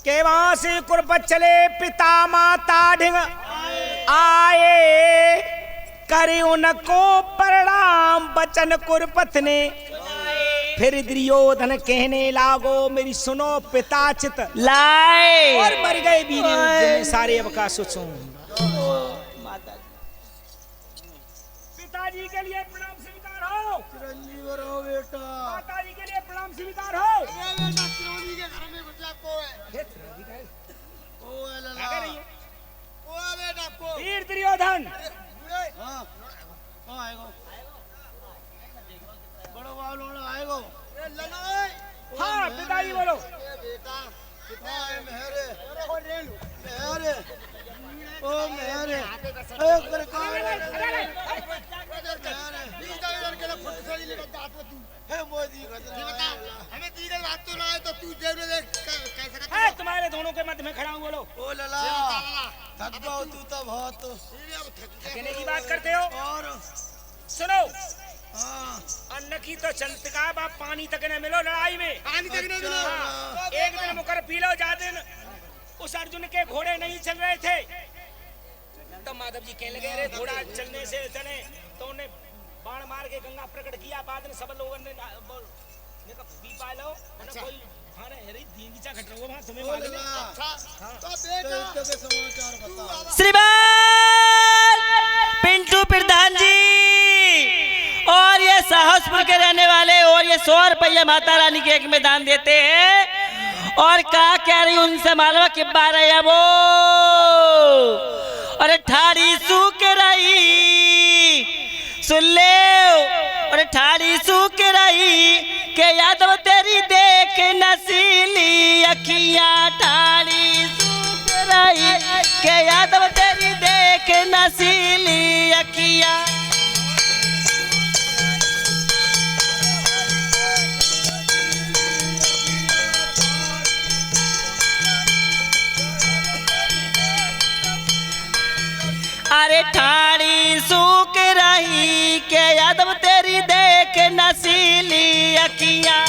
के वहां से कुरपत चले पिता माता ढिंग आए, करे उनको प्रणाम बचन कुरपत ने। फिर दुर्योधन कहने लागो मेरी सुनो पिता चित लाए और मर गए वीर सारे अवकाश सुन। पिताजी के लिए प्रणाम स्वीकार हो, चिरंजीव रहो बेटा। माताजी के लिए प्रणाम स्वीकार हो। चिरंजी के घर में बच्चा को है। ओ है लला। क्या कर रही है? ओ है बेटा को। वीर दुर्योधन। हाँ हाँ आएगो। बड़ो बाल वाला आएगो। ए लला। हाँ पिताजी बोलो। बेटा कितना है मेहरे। मेहरे। ओ मेहरे। एक बार कहाँ है? हमें दी गई बात तो ना है तो तू जेब में देख कैसे करता है तुम्हारे दोनों के मध्य में खड़ा हूँ बोलो। ओ लला थक जाओ तू तो बहुत थकने की बात करते हो। और सुनो हाँ अन्न की तो चलत का बाप पानी तक न मिलो लड़ाई में। पानी तक नहीं मिला। हाँ, एक दिन मुकर पी लो जा दिन उस अर्जुन के घोड़े नहीं चल रहे थे तब माधव जी कहने लगे रे घोड़ा चलने से चले तो उन्हें बाण मार के गंगा प्रकट किया। बाद में सब लोगों ने पी पा लो कोई खाने हरी दींगीचा घट रहा वहां तुम्हें मालूम है। अच्छा तो बेटा के समाचार बता। श्रीमान पिंटू प्रधान जी और ये साहसपुर के रहने वाले और ये 100 रुपया माता रानी के एक में दान देते हैं। और क्या कह रही उनसे मालूम कि 12 वो और ठाड़ी सूख रही सुन ले और ठाड़ी सूख रही के यादव तेरी देख नसीली अखियां ठाड़ी सूख रही के यादव तेरी देख नसीली अखियां। अरे ठाड़ी सूख रही के यादव तेरी देख नसीली अखियां।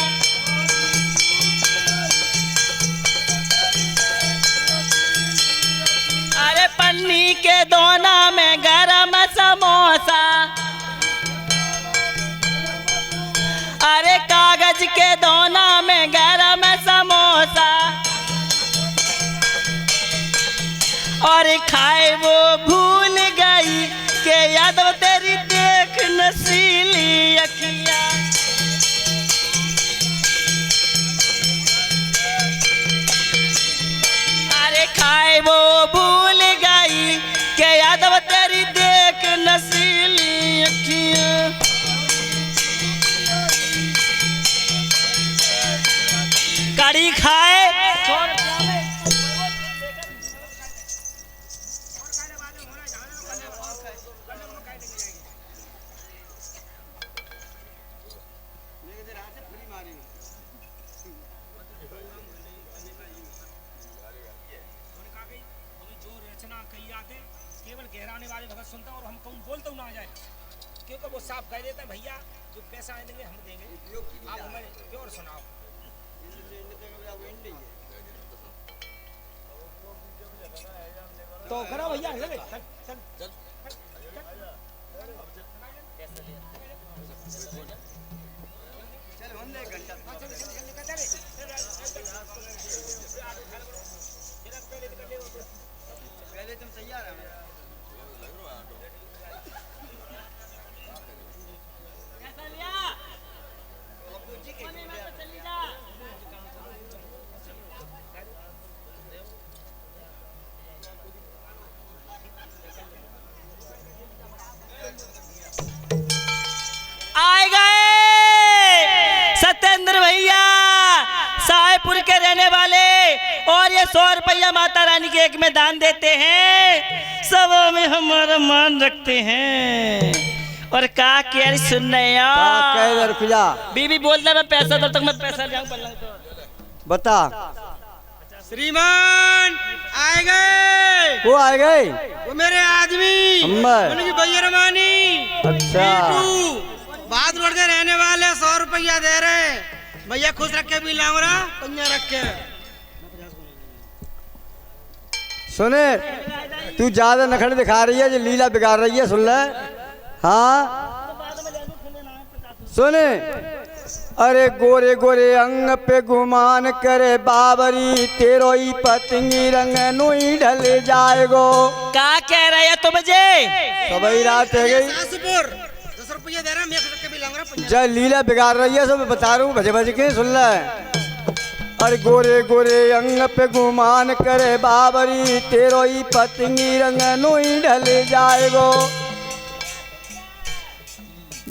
अरे पन्नी के दोना में गरम समोसा अरे कागज के दोना में गरम समोसा और खाए वो भूल गई के यादव तेरी देख नसीली अखियां। अरे खाए वो भूल गई के यादव तेरी देख नसीली अखियां। कड़ी खाए केवल गहराने वाले भगत सुनता और हम कौन बोलते ना आ जाए क्योंकि वो साफ कह देता है भैया जो पैसा देंगे हम देंगे आप हमें प्योर सुनाओ। तो करो भैया चल चल चल पहले तुम तैयार है आए गए सत्येंद्र भैया साहेबपुर के रहने वाले और ये 100 रुपया माता रानी के एक में दान देते हैं। सब में हमारा मान रखते हैं और का क्या सुन रहे बीबी बोलता मैं पैसा दो तक मैं पैसा जाऊं तो बता। श्रीमान आए गए। वो आए गए वो मेरे आदमी उनकी भैया अच्छा बात बढ़ के रहने वाले 100 रुपया दे रहे भैया खुश रख के भी लाऊं रहा पंजा रख के सुने तू ज्यादा नखड़ दिखा रही है, जो लीला बिगाड़ रही है, सुन ले। हाँ सुने, अरे गोरे गोरे अंग पे गुमान करे बाबरी, तेरो ही पतंगी रंग नोई ढल जाएगो। क्या कह रहे हैं तुम मुझे? सबई रात है गई, 10 रुपये दे रहा, मैं खुद के भी लाऊंगा 50। जय लीला बिगाड़ रही है, सब बता रहा हूँ भजे भज के, सुन ले। अरे गोरे गोरे अंग पे गुमान करे बाबरी, तेरो ही पतंगी रंग नोई ढल जाएगो।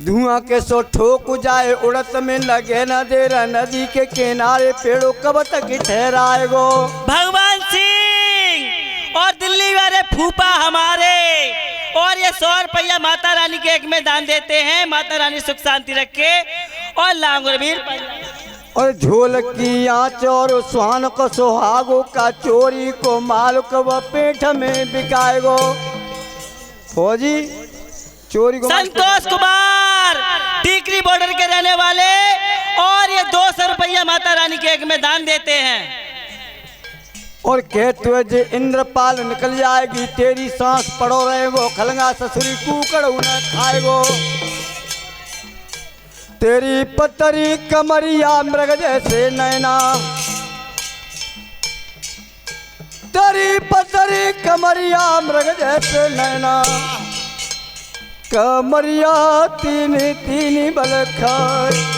धुआं के सो ठोक जाए उड़त में लगे न देर, नदी के किनारे पेड़ों कब तक ठहराएगो। भगवान सिंह और दिल्ली वाले फूफा हमारे, और ये 100 रुपया माता रानी के एक में दान देते हैं। माता रानी सुख शांति रखे और लांगुरवीर। और झोल की आँच और सुहान को सुहागो का, चोरी को माल को वह पेट में बिकाएगो। फौजी चोरी को संतोष कुमार टीकरी बॉर्डर के रहने वाले, और ये 200 रुपया माता रानी के एक में दान देते हैं। और कहते हुए जे इंद्रपाल निकल जाएगी, तेरी सांस पड़ो रहेगो, खलंगा ससुरी कुकड़ न खाएगो। तेरी पतरी कमरिया मृग जैसे नैना, तेरी पतरी कमरिया मृग जैसे नैना, कमरिया तीन तीन बल खाए।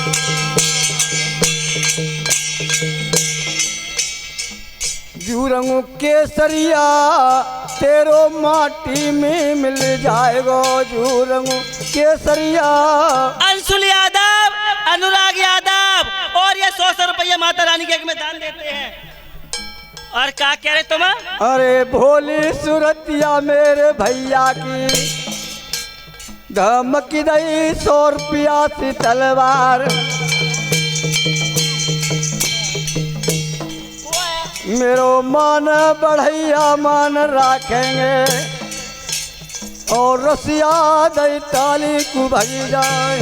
जूरंगू केसरिया तेरो माटी में मिल जाएगो, जूरंगू केसरिया। अंशुल यादव, अनुराग यादव, और ये 100 रुपया माता रानी के एक में दान देते हैं। और क्या कह रहे तुम? अरे भोली सूरतिया मेरे भैया की, धमकी दई 100 रुपया सी तलवार। मेरो मान बढ़ैया मान रखेंगे, और रसिया दई ताली को भगी जाए।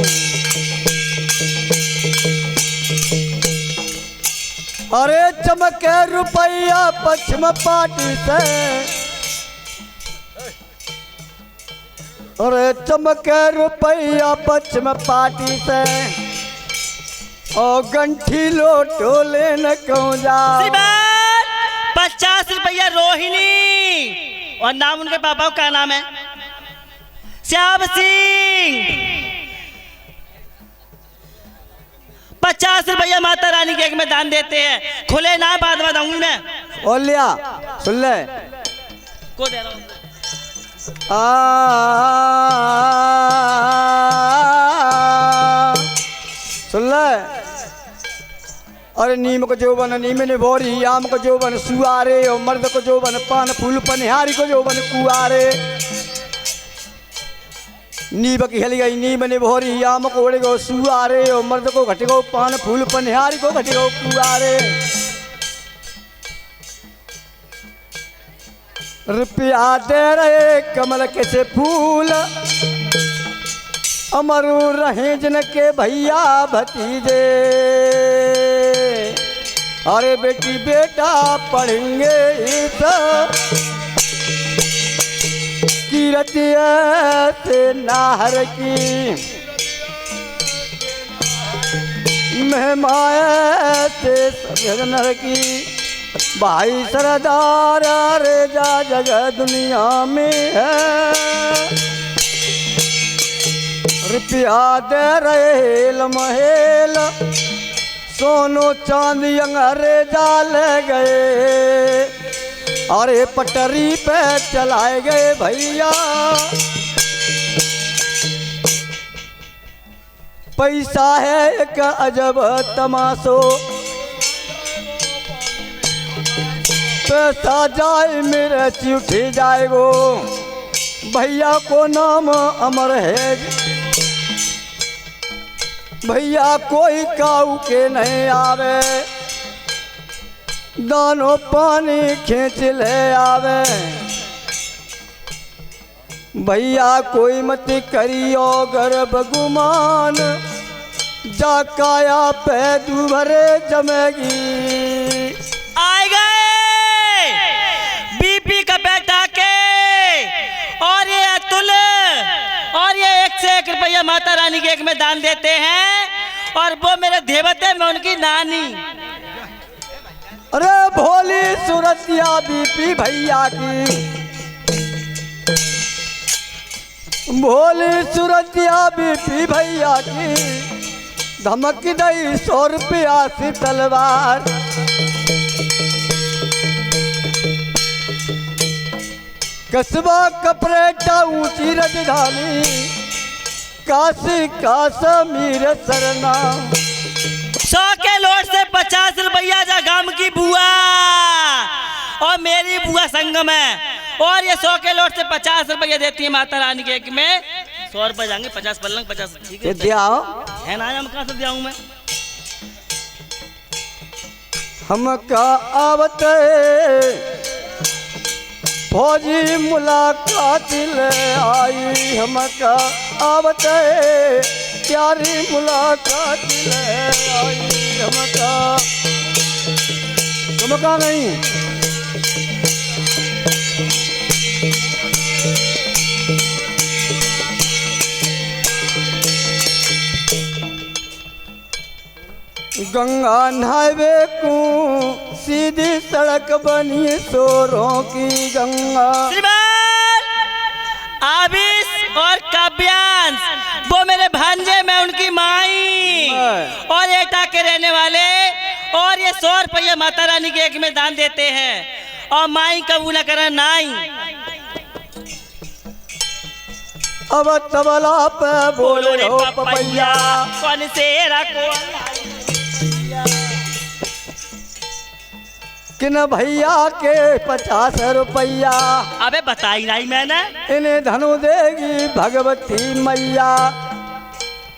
अरे चमके रुपया पश्चिम पार्टी से, अरे चमके रुपया पश्चिम पार्टी से, और गंठी लोटो लेने क्यों जा। 50 रुपया रोहिणी, और नाम उनके पापा का नाम है श्याम सिंह। 50 रुपया माता रानी के एक में दान देते हैं। खुले ना बाद में दूंगी मैं। और लिया सुन ले, को दे रहा हूँ। सुन ले। अरे नीम को जोबन नीम ने भोरी, आम को जोबन सुआरे, और मर्द को जोबन पान फूल पनिहारी को जोबन कुआरे। नीम की हिल गई नीम ने भोरी, आम को उड़ गो सुआरे, और मर्द को घट गो पान फूल पनिहारी को घट गो कुआरे। रुपया दे रहे कमल के से फूल, अमरू रहे जन के भैया भतीजे। अरे बेटी बेटा पढ़ेंगे कीरतिया से नाहर की, मेहमाया से सजनर की। भाई सरदार रे जा जगह दुनिया में है, रुपया दे रहे हेल महेल, सोनो चांदी अंग्रेजा ले गए। अरे पटरी पे चलाए गए भैया, पैसा है एक अजब तमाशो। पैसा जाए मेरे चिट्ठी जाएगो, भैया को नाम अमर है। भैया कोई काऊ के नहीं आवे, दानो पानी खींच ले आवे। भैया कोई मत करियो गर्भ गुमान, जा काया पे दुभरे जमेगी। आए गए बीपी का रुपया माता रानी के एक में दान देते हैं, और वो मेरे देवते में उनकी नानी। अरे भोली सूरतिया बीपी भैया की, भोली सूरतिया बीपी भैया की, धमक दई 100 रुपया से तलवार। कस्बा कपरेटा ऊंची राजधानी, काशी काश्मीर सरना। 100 के लोट से 50 रुपया जा गांव की बुआ, और मेरी बुआ संगम है, और ये 100 के लोट से 50 रुपया देती है माता रानी के एक में। 100 रुपये जाएंगे, 50 पलंग 50, ठीक है है ना? हम कहाँ से दियाऊँ मैं? हम का आवत फौजी मुलाकात ले आई, हम का आवत प्यारी मुलाकात ले आई, हम का तुम का नहीं। गंगा नहावे को सीधी सड़क बनी सोरों की गंगा। श्रीमान आबिश और काव्यांश, वो मेरे भांजे में उनकी माई, और एटा के रहने वाले, और ये 100 रुपये माता रानी के एक में दान देते हैं, और माई कबू न करा नाई। अब तबला पे बोलो रे पपैया, कौन से रखो किन भैया के 50 रुपया। अबे बताई नहीं मैंने। इन्हें धनु देगी भगवती मैया,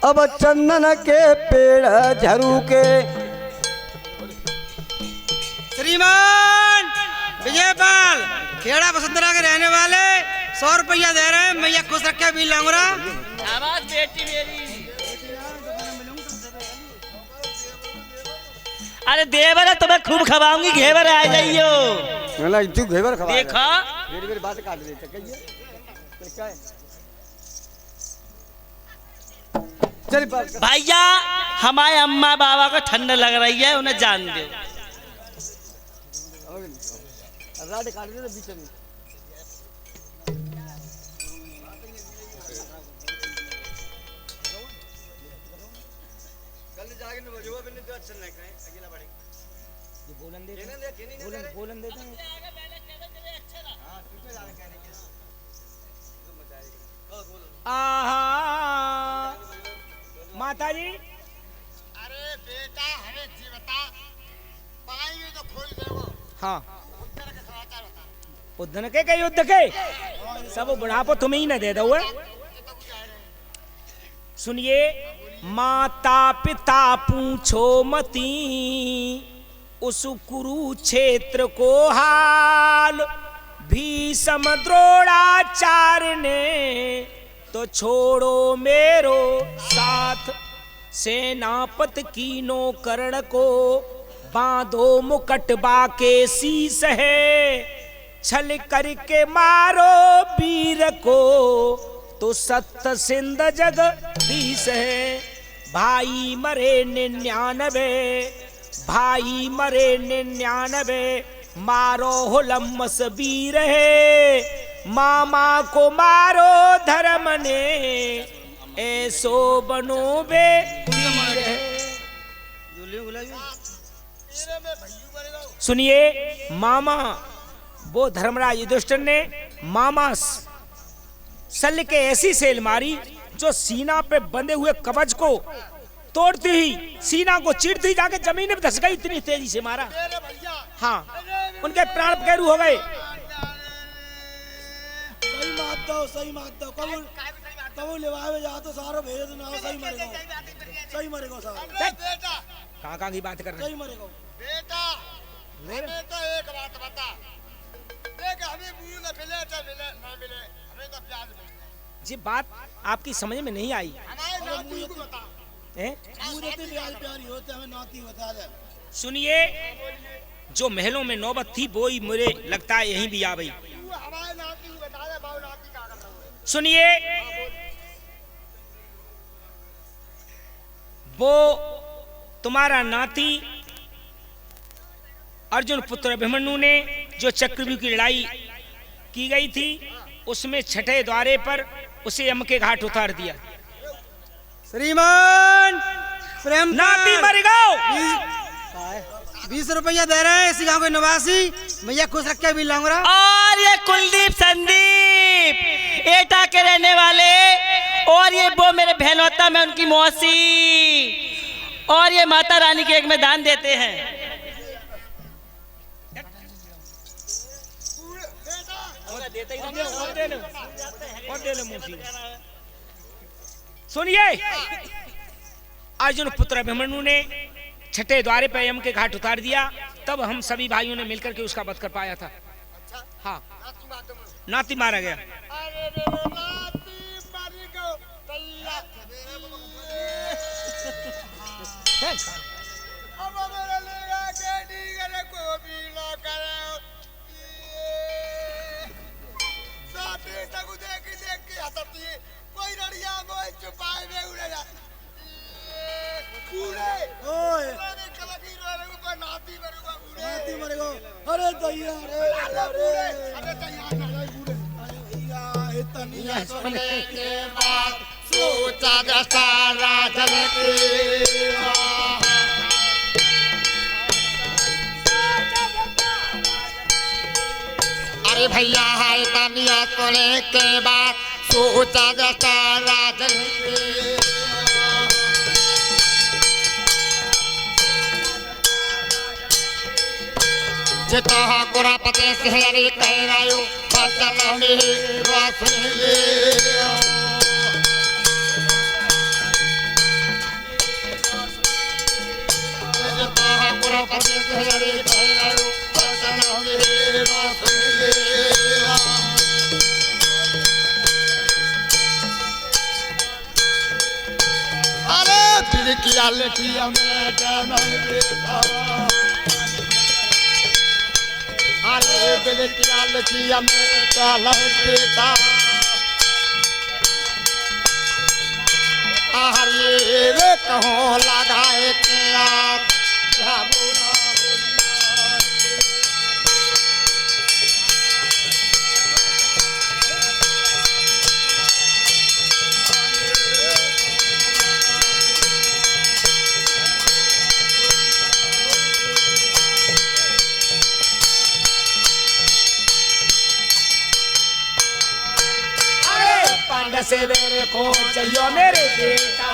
अब चंदन के पेड़ झरू के। श्रीमान विजयपाल खेड़ा वसुंधरा के रहने वाले 100 रुपया दे रहे हैं, मैया खुश रखे भी लंगरा। आवाज बेटी मेरी। अरे देवर है, तुम्हें खूब खवाऊंगी, घेवर आ जाइयो। ना तू घेवर खवा देखा मेरी बात काट देते कहिए क्या है? चल भैया, हमारे अम्मा बाबा को ठंड लग रही है, उन्हें जान दो। राड काट दे बीच में। कल जाके न बजवा बिन तो अच्छा नहीं कहीं अकेला पड़ेगा। ये बोलन दे बोलन देते हैं। हां तू पे जाने कह रही है तो मचाएगा। बोल आहा माता जी। अरे बेटा हमें जी बता, पाएंगे तो खोल देवो। हाँ उत्तर के समाचार बता। उद्धन के युद्ध के सब बुढ़ापो तुम्हें ही न दे दो। सुनिए, माता पिता पूछो मती उस कुरुक्षेत्र को हाल, भीषम द्रोणाचार्य ने तो छोड़ो मेरो साथ, सेनापत कीनो कर्ण को बांधो मुकट बाके शीस है, छल करके मारो वीर को तो सत्य सिंध जगदीश है। भाई मरे 99, भाई मरे 99, मारो हो लम्मस वीर है, मामा को मारो धर्म ने, ऐसो बनो बे वीर है। सुनिए, मामा वो धर्मराज युधिष्ठिर ने मामा शल्य के ऐसी सेल मारी जो सीना पे बंधे हुए कवच को तोड़ती ही, सीना को चीरती ही जाके जमीन में धस गई, इतनी तेजी से मारा। हाँ, उनके प्राण पैरू हो गए। सही मात दो कबूल लेवावे जा तो सारो भेज ना, सही मरेगा सारो। कहाँ की बात कर रहे सही मरेगा बेटा। हमें तो एक बात बता, देख हमें मुंह न मिले तो मिले ना मिले, हमें तो प्यार मिले। जी बात आपकी समझ में नहीं आई। हमारे नाती को बता। मुंह देते प्यार प्यारी होते, हमें नाती बता दे। सुनिए, जो महलों में नौबत थी वो ही मुझे लगता है यहीं भी आ गई। हमारे नाती को बता दे, बाबू नाती क्या कर रहा है। सुनिए, वो तुम्हारा नाती अर्जुन पुत्र अभिमन्यु ने जो चक्रव्यूह की लड़ाई की गई थी उसमें छठे द्वारे पर उसे यम के घाट उतार दिया। श्रीमान प्रेम नाती मर गओ। 20 रुपया दे रहे हैं इसी गांव के निवासी, भैया खुश रख के भी लाऊंगा। और ये कुलदीप संदीप एटा के रहने वाले, और ये वो मेरे बहनोता में उनकी मौसी, और ये माता रानी के एक में दान देते हैं। सुनिए, अर्जुन पुत्र अभिमन्यु ने छठे द्वारे पर यम के घाट उतार दिया, तब हम सभी भाइयों ने मिलकर के उसका वध कर पाया था। हाँ, नाती मारा गया। नाती मरेगा। अरे दैया सुनने के बाद सोचा दशा राजन अरे भैया है तनिया सुनने के बाद सोचा दशा राजन जिता गुरापते से हरी कह रायो बचन में रोसले जिता गुरापते से हरी कह रायो बचन में रोसले अरे फिर किया लेकिया मैं जाना बेटा अरे बेटिया लचिया मेरा लहटेता हरे रे कहो लगाए क्या जामुना से मेरे को चाहिए मेरे बेटा,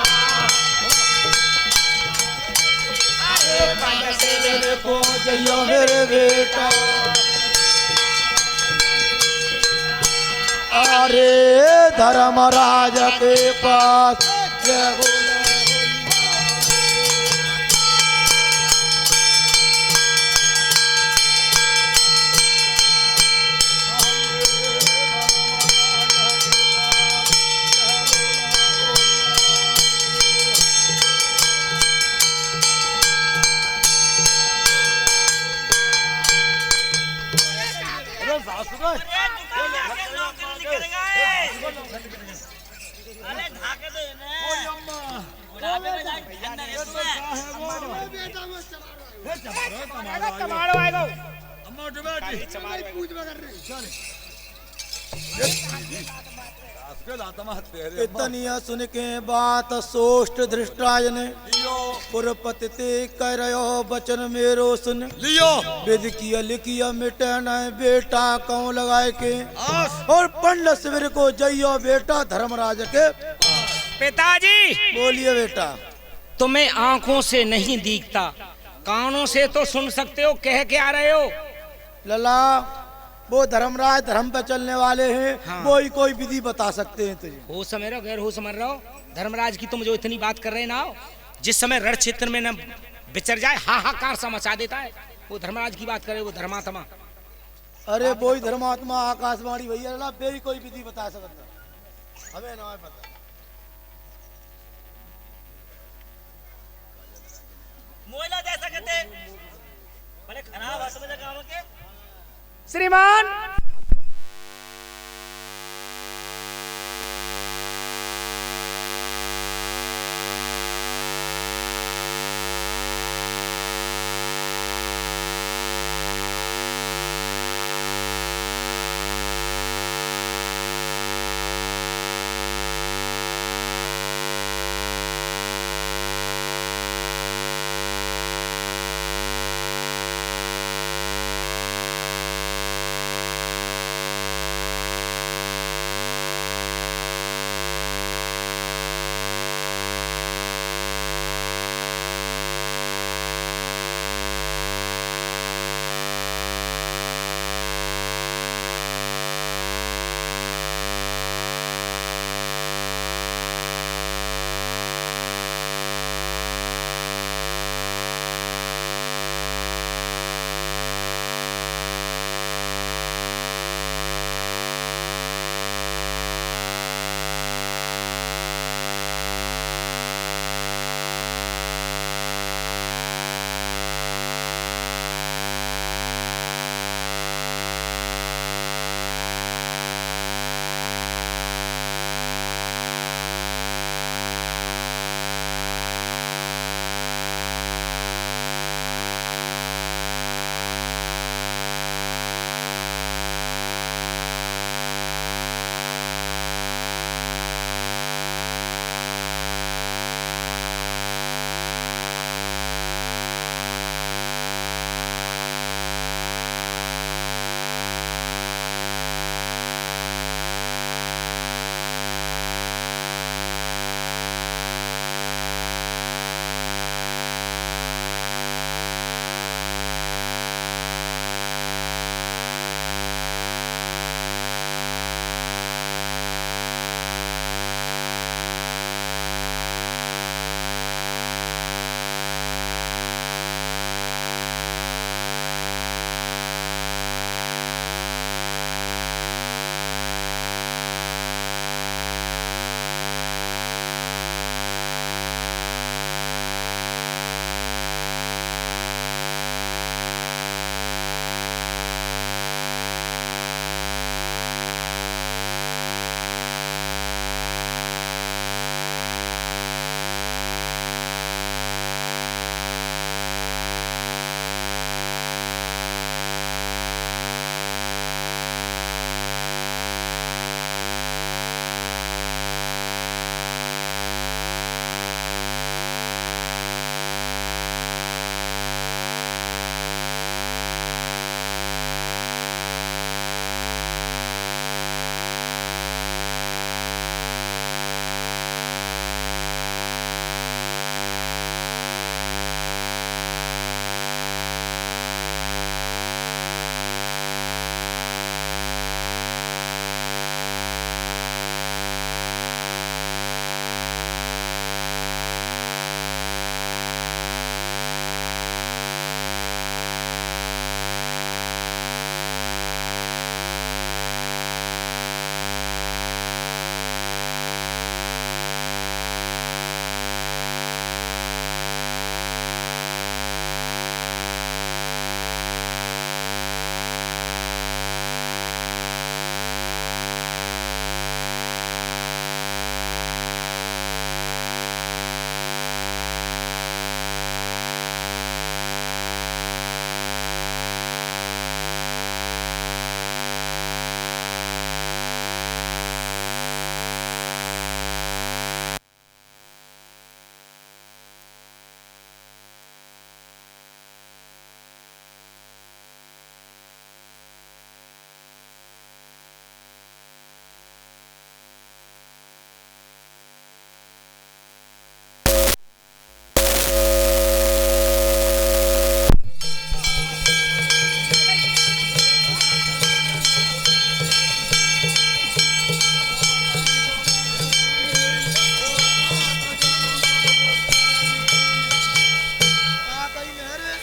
अरे पांडव से मेरे को चाहिए मेरे बेटा, अरे धर्मराज के पास इतनिया सुन के बात सोष्ट धृष्टराज ने पुरपति ते करयो बचन मेरो सुन लियो वेद किया लिखिया मिटे न बेटा कौन लगाए के और पंडित शिविर को जइयो बेटा धर्मराज के पिताजी। बोलिए बेटा। तुम्हें आंखों से नहीं दिखता, कानों से तो सुन सकते हो, कह के आ रहे हो। लला वो धर्मराज धर्म पे चलने वाले हैं। हाँ। वो ही कोई विधि बता सकते हैं तुझे। हो समझ रहे हो, गैर हो समझ रहे हो। धर्मराज की तुम जो इतनी बात कर रहे ना, जिस समय रण क्षेत्र में न विचर जाए हाहाकार सा मचा देता है, वो धर्मराज की बात करे, वो धर्मात्मा। अरे वो ही धर्मात्मा आकाशवाणी भैया लला बे ही कोई विधि बता सकता, हमें ना पता। मोइला दे सकते बड़े खराब हाथ में काम के श्रीमान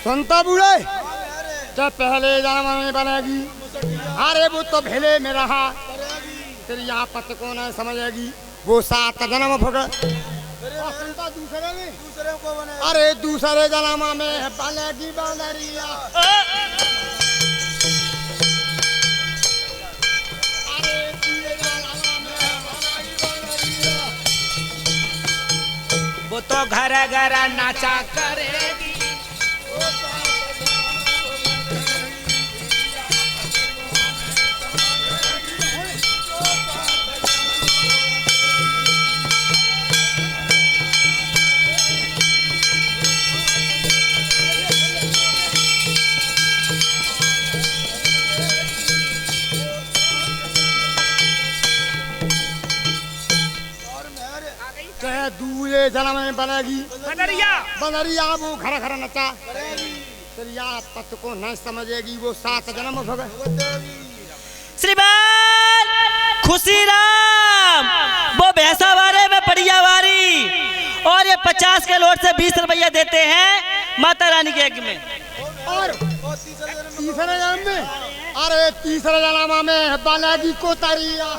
सुनता बूढ़े जब पहले जन्म में बनेगी, अरे वो तो भेले में रहा, तेरी यहाँ पत को न समझेगी, वो 7 जन्म भुगत। सुनता दूसरे में, अरे दूसरे जन्म में बनेगी बनरिया। अरे तीसरे जन्म में बनेगी बनरिया। वो तो घर घर नाचा करेगी। चाहे दूसरे जन्म में बनेगी बनरिया। बनरिया, वो घर घर नचा, तेरी यहाँ पत को न समझेगी, वो 7 जन्म भुगत। श्रीमान खुशीराम वो भैंसा वारे में बढ़िया वारी, और ये 50 के नोट से 20 रुपया देते हैं माता रानी के यज्ञ में। और तीसरे जन्म में, अरे तीसरे जन्म में बनेगी कोतरिया।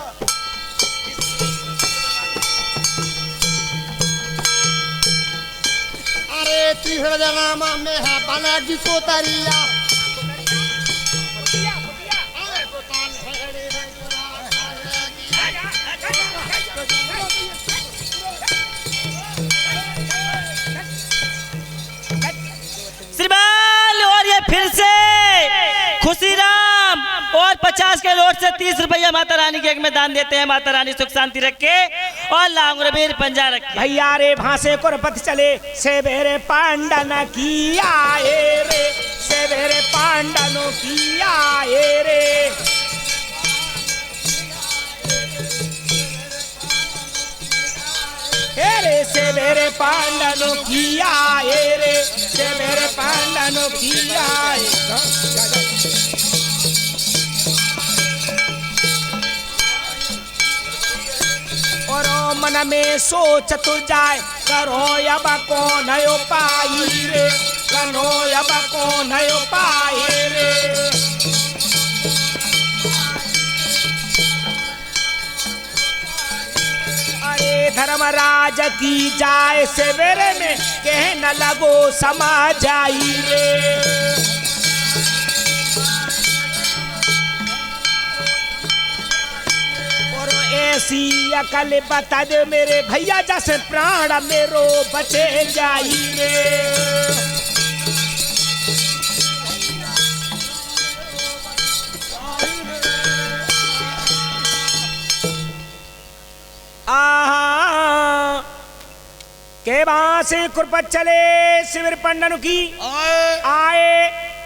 अरे तीसरे जन्म में है बनेगी कोतरिया। श्रीमान और ये फिर से खुशीराम और 50 के नोट से 30 रुपया माता रानी के यज्ञ में दान देते हैं। माता रानी सुख शांति रखे और लांगरबीर पंजा रखे। भैया रे भांसे कुरपत चले, से बेरे पांडन की आए रे, से बेरे पांडनों की आए रे। रे से मेरे पांडनों की आए रे, से मेरे पांडनों की आए। और मन में सोच तू जाए, करो अब कौन उपाय रे, करो अब कौन उपाय रे। धर्मराज की जाए सवेरे में, कह न लगो समा जाई रे। और ऐसी अकल बता दे मेरे भैया, जैसे प्राण मेरो बचे जाई रे। के बासे कुरपत चले शिविर पंडन की आए,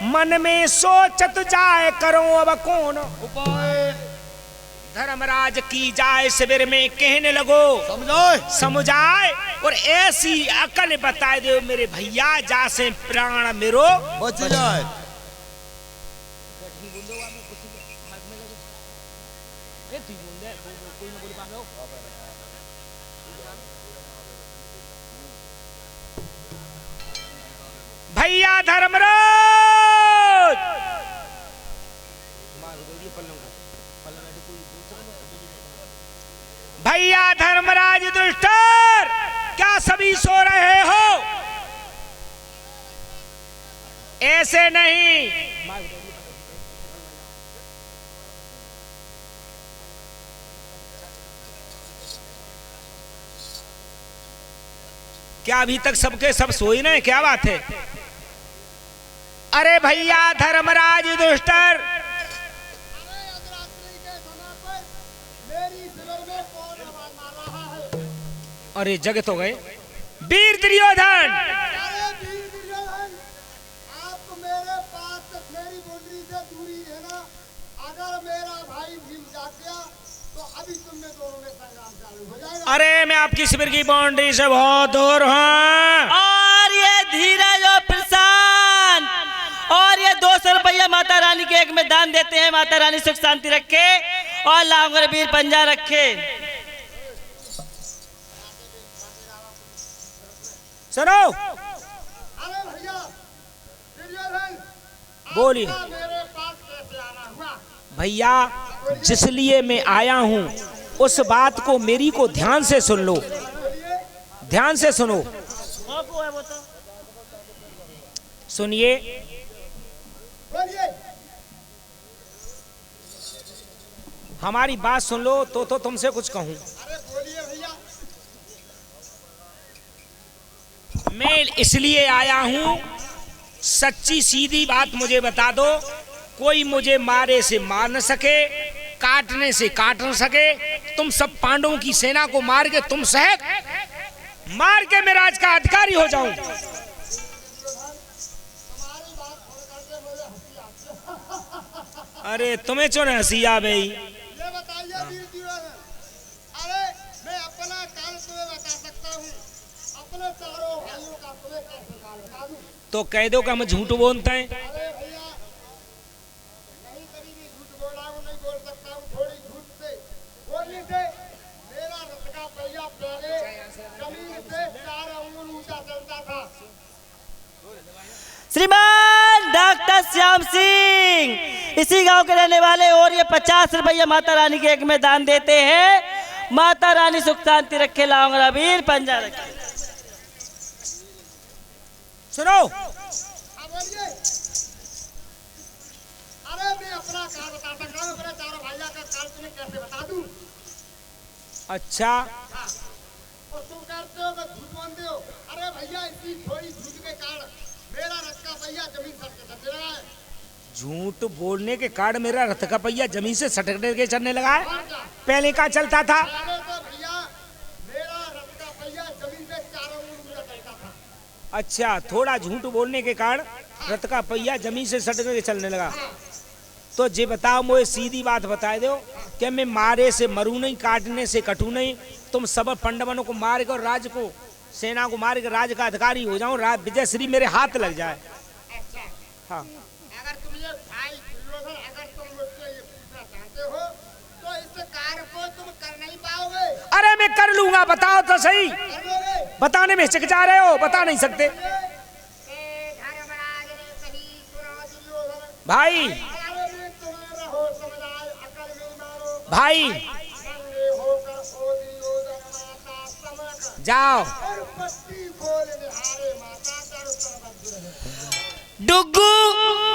मन में सोचत जाए, करो अब कौन उपाय। धर्मराज की जाए शिविर में, कहने लगो समझाए, और ऐसी अकल बता दो मेरे भैया, जासे प्राण मेरो बच जाए। भैया धर्मराज, भैया धर्मराज दुष्टर, क्या सभी सो रहे हो? ऐसे नहीं, क्या अभी तक सबके सब सोए ना? क्या बात है? अरे भैया धर्मराज दुष्टर, अरे जगत हो गए। वीर दुर्योधन, आप मेरे पास मेरी मुंडी से दूरी रहना, अगर मेरा भाई भीम जाग गया तो अभी तुमने दोनों में संग्राम चालू हो जाएगा। अरे मैं आपकी शिविर की बाउंड्री से बहुत दूर हूँ। और ये धीरज और प्रशांत, और ये 200 रुपया माता रानी के यज्ञ में दान देते हैं। माता रानी सुख शांति रखे और लांगरबीर पंजा रखे। सुनो, अरे भैया बोलिए मेरे पास कैसे आना हुआ? भैया, जिस लिए मैं आया हूँ उस बात को मेरी को ध्यान से सुन लो, ध्यान से सुनो। सुनिए, बोलिए। हमारी बात सुन लो तो तुमसे कुछ कहूँ। अरे बोलिए भैया। मैं इसलिए आया हूँ, सच्ची सीधी बात मुझे बता दो। कोई मुझे मारे से मार न सके, काटने से काट न सके। तुम सब पांडवों की सेना को मार के तुम सहित मार के मैं राज का अधिकारी हो जाऊं। अरे तुम्हें क्यों न हंसी आ गई? ये बताइए वीर दुर्योधन, अरे मैं अपना काल तुम्हें बता सकता हूँ, अपने चारों भाइयों का तुम्हें कैसे काल बता दूं? तो कह दो कि हम झूठ बोलते हैं। अरे भैया, नहीं कभी भी झूठ बोला हूँ, नहीं बोल सकता हूँ। थोड़ी झूठ से बोलने से मेरा रथ का पहिया पहले जमीन से 4 अंगुल ऊंचा चलता था। श्रीमान डॉक्टर श्याम सिंह इसी गांव के रहने वाले, और ये 50 रुपया माता रानी के एक में दान देते हैं। माता रानी सुख शांति रखे, लाऊंगा वीर पंजा रखे। सुनो, हाँ बोलिए। अरे मैं अपना काल बता सकता हूँ, अपने चारों भाइयों का काल तुम्हें कैसे बता दूं? अच्छा और तुम कहते हो कि झूठ बोलते हो। अरे भैया, इसी थोड़ी झूठ के कारण मेरा रथ का पहिया जमीन सर के चलने लगा है। झूठ बोलने के कारण मेरा रथ का पहिया जमीन से सटकने के चलने लगा है। और क्या? पहले क्या चलता था? पहले तो भैया मेरा रथ का पहिया जमीन से 4 अंगुल ऊंचा चलता था। अच्छा, थोड़ा झूठ बोलने के कारण रथ का पहिया जमीन से सटक के चलने लगा। तो जे बताओ, मुझे सीधी बात बता दो कि मैं मारे से मरू नहीं, काटने से कटू नहीं। तुम सब पंडवनों को मार के और राज को, सेना को मार के राज का अधिकारी हो जाऊं, विजय श्री मेरे हाथ लग जाए। हाँ, अगर तुम ये भाई दुर्योधन, अगर तुम मुझसे ये पूछना चाहते हो तो इस कार्य को तुम कर नहीं पाओगे। अरे मैं कर लूंगा, बताओ तो सही। कर लोगे? बताने में हिचकिचा रहे हो, बता नहीं सकते धर्मराज ने कही सुनो दुर्योधन, भाई। अरे मैं तुम्हें रहो समझाए, अकल में मारो। भाई नंगे होकर ओ दुर्योधन माता समक, जाओ। और पट्टी खोल निहारे माता कर सर्वज्ञ रहे। डुग्गू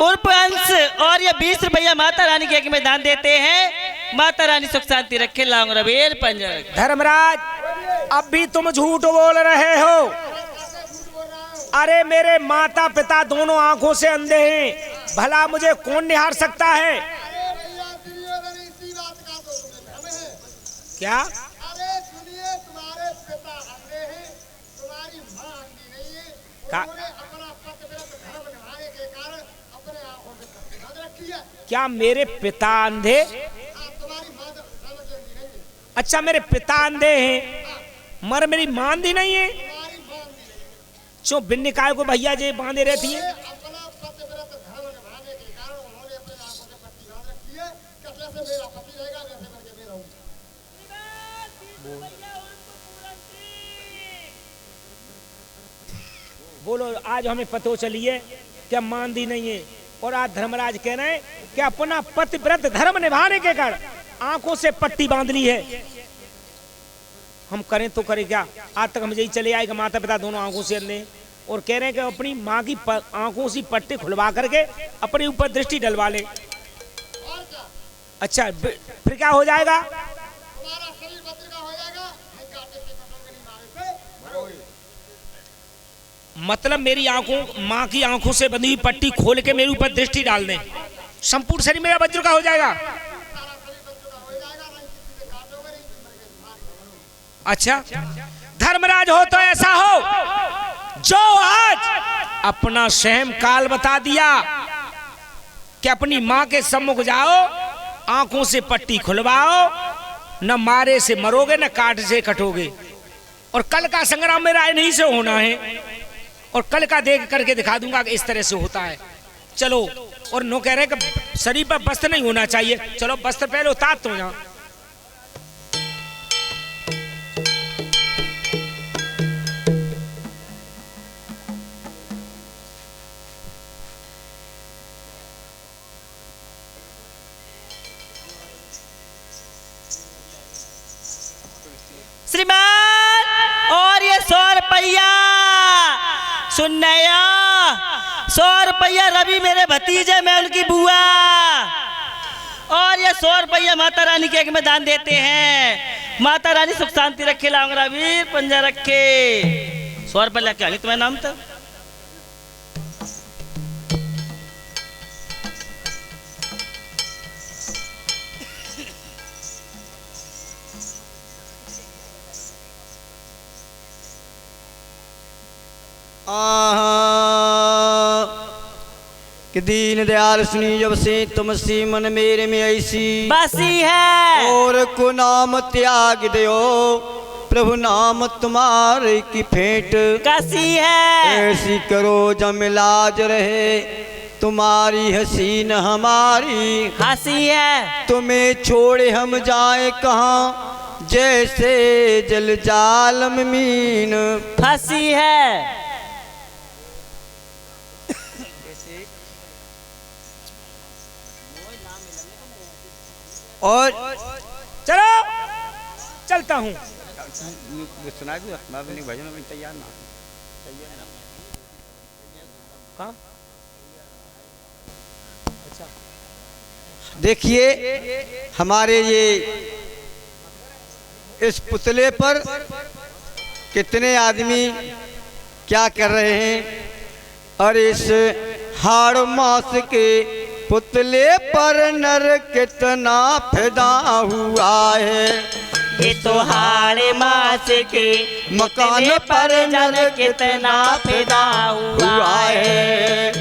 उर्फ अंश और ये 20 रुपया माता रानी के एक में दान देते हैं। माता रानी सुख शांति रखे, लाऊंगा वीर पंजा रखे। धर्मराज, अब भी तुम झूठ बोल रहे हो। अरे मेरे माता पिता दोनों आंखों से अंधे हैं, भला मुझे कौन निहार सकता है? अरे भैया दुर्योधन, इसी बात का तो तुम्हें भ्रम है। क्या? अरे सुनिए, तुम्हारे पिता अंधे हैं, तुम्हारी माँ अंधी नहीं है। का- उन्होंने अपना पतिव्रत धर्म निभाने के कारण अपने आंखों से पट्टी बांध रखी है। क्या मेरे पिता अंधे? हाँ, तुम्हारी माँ धर्म की अंधी नहीं है, अच्छा, मेरे पिता अंधे हैं मगर मेरी मां अंधी नहीं है। तुम्हारी माँ अंधी नहीं है। क्यों बिन निकाय को भैया जी बांधे रहती है? अपना पतिव्रत धर्म निभाने के कारण उन्होंने अपने आंखों से पट्टी बांध रखी है कि जैसे मेरा पति रहेगा वैसे करके मैं रहूंगा। बोलो, आज हमें पतो चली है कि मां अंधी नहीं है, और आज धर्मराज कह रहे हैं कि अपना पतिव्रत धर्म निभाने के कारण आंखों से पट्टी बांध ली है। हम करें तो करें क्या? आज तक हम यही चले आए कि माता पिता दोनों आंखों से अंधे हैं, और कह रहे हैं कि अपनी माँ की आंखों से पट्टी खुलवा करके अपने ऊपर दृष्टि डलवा ले। और क्या? अच्छा, फिर क्या हो जाएगा? तुम्हारा शरीर भद्र का हो जाएगा, नहीं काटे से कटोगे, नहीं मारे से मरोगे। मतलब मेरी आंखों, माँ की आंखों से बंधी हुई पट्टी खोल के मेरे ऊपर दृष्टि डाल दें, संपूर्ण शरीर मेरा वज्र का हो जाएगा। सारा शरीर भद्र का हो जाएगा, नहीं किसी से काटोगे, नहीं मर के मारोगे। अच्छा, धर्मराज हो तो ऐसा हो जो आज अपना सहम काल बता दिया कि अपनी माँ के सम्मुख जाओ, आंखों से पट्टी खुलवाओ, न मारे से मरोगे न काट से कटोगे, और कल का संग्राम मेरा इन्हीं से होना है, और कल का देख करके दिखा दूंगा कि इस तरह से होता है। चलो, और नो कह रहे हैं कि शरीर पर वस्त्र नहीं होना चाहिए। चलो वस्त्र पहले उतार तो यहाँ। श्रीमान और ये 100 रुपया सुन नया 100 रुपया रवि मेरे भतीजे मैं उनकी बुआ और ये 100 रुपया माता रानी के एक में दान देते हैं। माता रानी सुख शांति रखे लाऊंगा वीर पंजा रखे 100 रुपया लेके आगे तुम्हारा नाम था। कि दीन दयाल सुनी जब से तुमसे मन मेरे में ऐसी बसी है और को नाम त्याग दो प्रभु नाम तुम्हारे की फेंट कसी है ऐसी करो जम लाज रहे तुम्हारी हसीन हमारी हंसी है तुम्हें छोड़े हम जाए कहाँ जैसे जल जाल में मीन फंसी है। और चलो चलता हूँ। सुना दूं भजन में तैयार ना हाँ? देखिए हमारे ये इस पुतले पर कितने आदमी क्या कर रहे हैं और इस हाड़ मास के पुतले पर नर कितना फिदा हुआ है। ये तो हाड़े मास के मकान पर नर कितना फिदा हुआ है।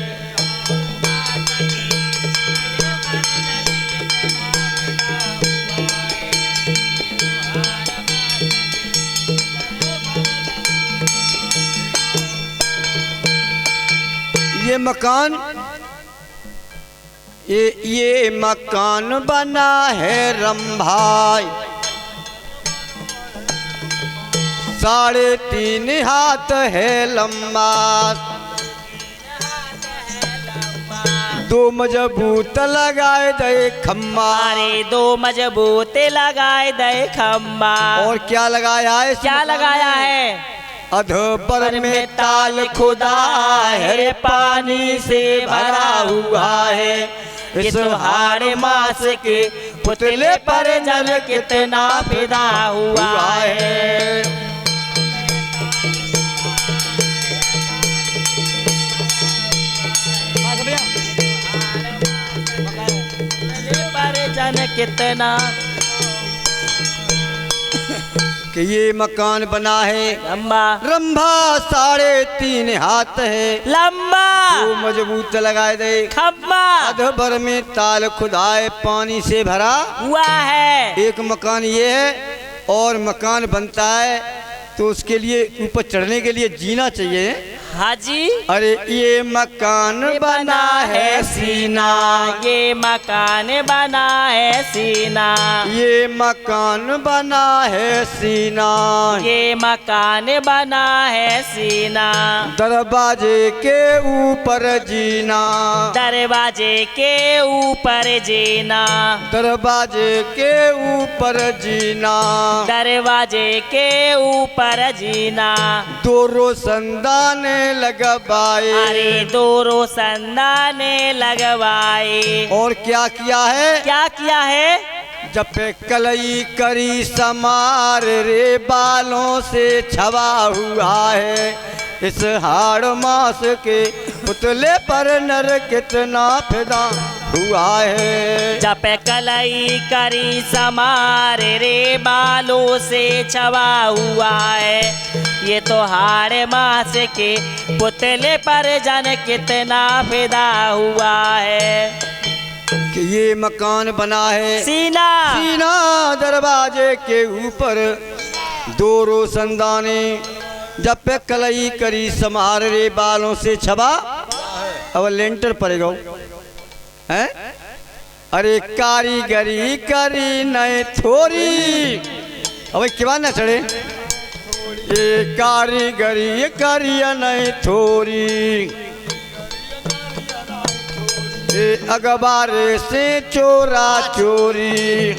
ये मकान बना है रंभाई 3.5 हाथ है लंबा 2 मजबूत लगाए दे खम्बा अरे 2 मजबूत लगाए दे खम्बा और क्या लगाया है क्या लगाया है अधोपर में ताल खुदा है पानी से भरा हुआ है। इस हाड़े मास के पुतले पर नर कितना फिदा हुआ है। पर जन कितना कि ये मकान बना है लंबा रंभा 3.5 हाथ है लंबा 2 मजबूत लगाए दे खम्बा अधभर में ताल खुदाए पानी से भरा हुआ है। एक मकान ये है और मकान बनता है तो उसके लिए ऊपर चढ़ने के लिए जीना चाहिए। हाजी अरे ये मकान बना है सीना ये मकान बना है सीना ये मकान बना है सीना ये मकान बना है सीना दरवाजे के ऊपर जीना दरवाजे के ऊपर जीना दरवाजे के ऊपर जीना दरवाजे के ऊपर जीना 2 रोशनदान लगवाए अरे 2 रोशनदाने लगवाए और क्या किया है क्या किया है जब पे कलई करी समार रे बालों से छवा हुआ है। इस हाड़ मास के पुतले पर नर कितना फिदा हुआ है। जब कलई करी समार रे बालों से छवा हुआ है। ये तो हाड़ मास के पुतले पर जन कितना फिदा हुआ है। कि ये मकान बना है सीना सीना दरवाजे के ऊपर 2 रोशनदाने जब पे कलई करी समार रे बालों से छबा अब लेंटर पड़ेगा हैं। अरे कारीगरी करी नए थोड़ी अब क्या ना चढ़े ये कारीगरी करी नए थोड़ी अखबारे से चोरा चोरी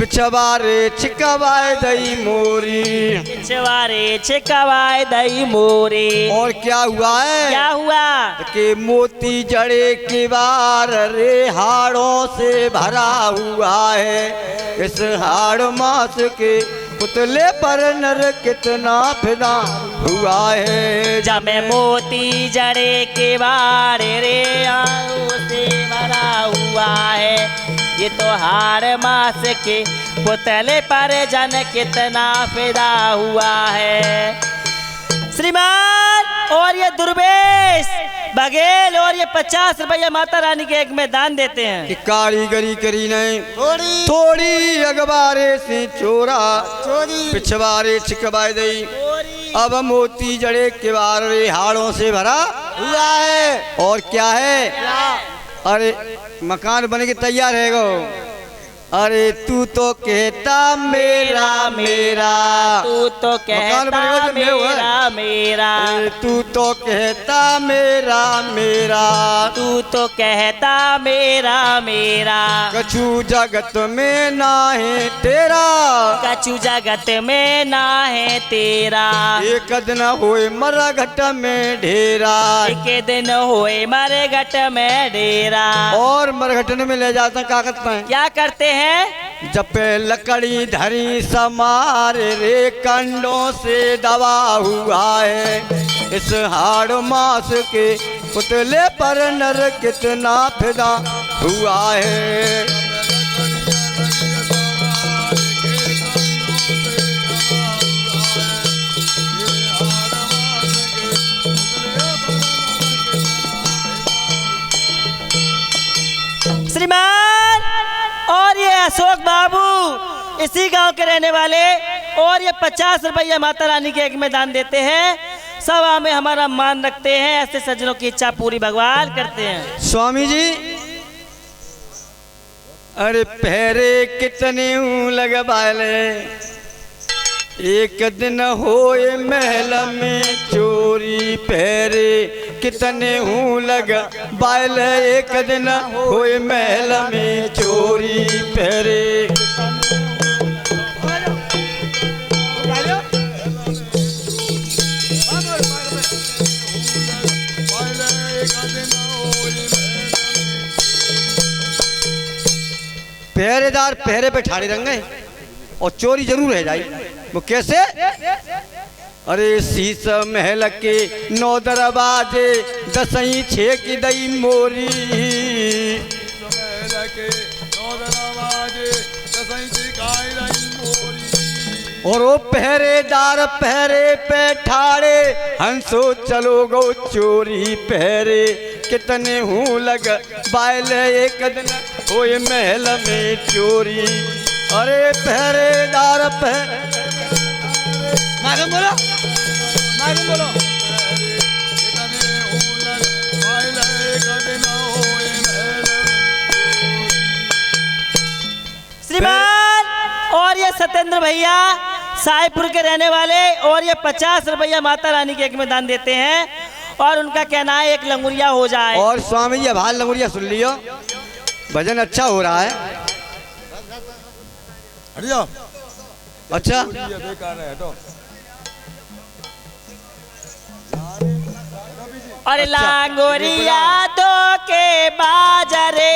पिछवारे छिकवाए दई मोरी। पिछवारे छिकवाए दई मोरे। और क्या हुआ है? क्या हुआ? के मोती जड़े के बार रे हाड़ों से भरा हुआ है। इस हाड़ मास के पुतले पर नर कितना फिदा हुआ है। जमे मोती जड़े के बार रे हाड़ों से भरा हुआ है। ये तो हाड़ मास के पुतले पर जन कितना फिदा हुआ है। श्रीमान और ये दुर्वेश बघेल और ये 50 रुपया माता रानी के एक में दान देते हैं। कि कारीगरी करी नहीं थोड़ी अखबारे से चोरा पिछवारे छिकवाए दई। अब मोती जड़े के बार रे हाड़ों से भरा हुआ है। और क्या है? अरे मकान बने के तैयार है गो। अरे तू तो कहता मेरा मेरा। तू तो कहता मेरा मेरा। तू तो कहता मेरा मेरा। तू तो कहता मेरा मेरा। कछु जगत में ना है तेरा। कछु जगत में ना है तेरा। एक दिन होए मरा घट में ढेरा। एक दिन होए मरे घट में डेरा। और मरघटन में ले जाता क्या करते हैं? क्या करते हैं? जपे लकड़ी धरी समार रे कंडों से दबा हुआ है। इस हाड़ मास के पुतले पर नर कितना फिदा हुआ है। श्रीमान और ये अशोक बाबू इसी गांव के रहने वाले और ये 50 रुपया माता रानी के एक में दान देते हैं। सब में हमारा मान रखते हैं। ऐसे सज्जनों की इच्छा पूरी भगवान करते हैं। स्वामी जी अरे पहरे कितने लगवाले। एक दिन होए महल में चोरी पहरे कितने लग बाल। एक दिन होए महल में चोरी पहरे। पहरेदार पहरे पे ठाड़े रंगे और चोरी जरूर है जाई। वो कैसे? अरे शीश महल के 9 दरवाजे 10 6 की दई मोरी। और वो पहरेदार पहरे पे ठाड़े हंसो चलो गो चोरी पहरे कितने लग बायल। एक दिन होए महल में चोरी। अरे पहरेदार बोलो श्रीमान और ये सत्येंद्र भैया साईपुर के रहने वाले और ये 50 रुपया माता रानी के एक में दान देते हैं। और उनका कहना है एक लंगुरिया हो जाए। और स्वामी जी भाल लंगुरिया सुन लियो भजन अच्छा हो रहा है। अच्छा और लांगोरिया दो के बाजरे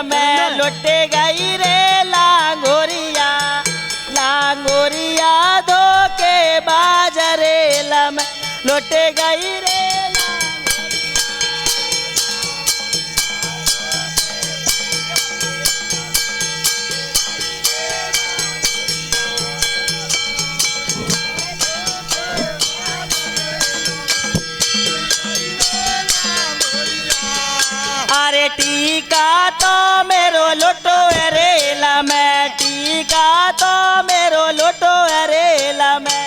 में लुट गई रे लांगोरिया। लांगोरिया दो के बाजरे में लुट गई रे। अरे टीका तो मेरो लोटो अरेला में। टीका तो मेरो लोटो अरेला में।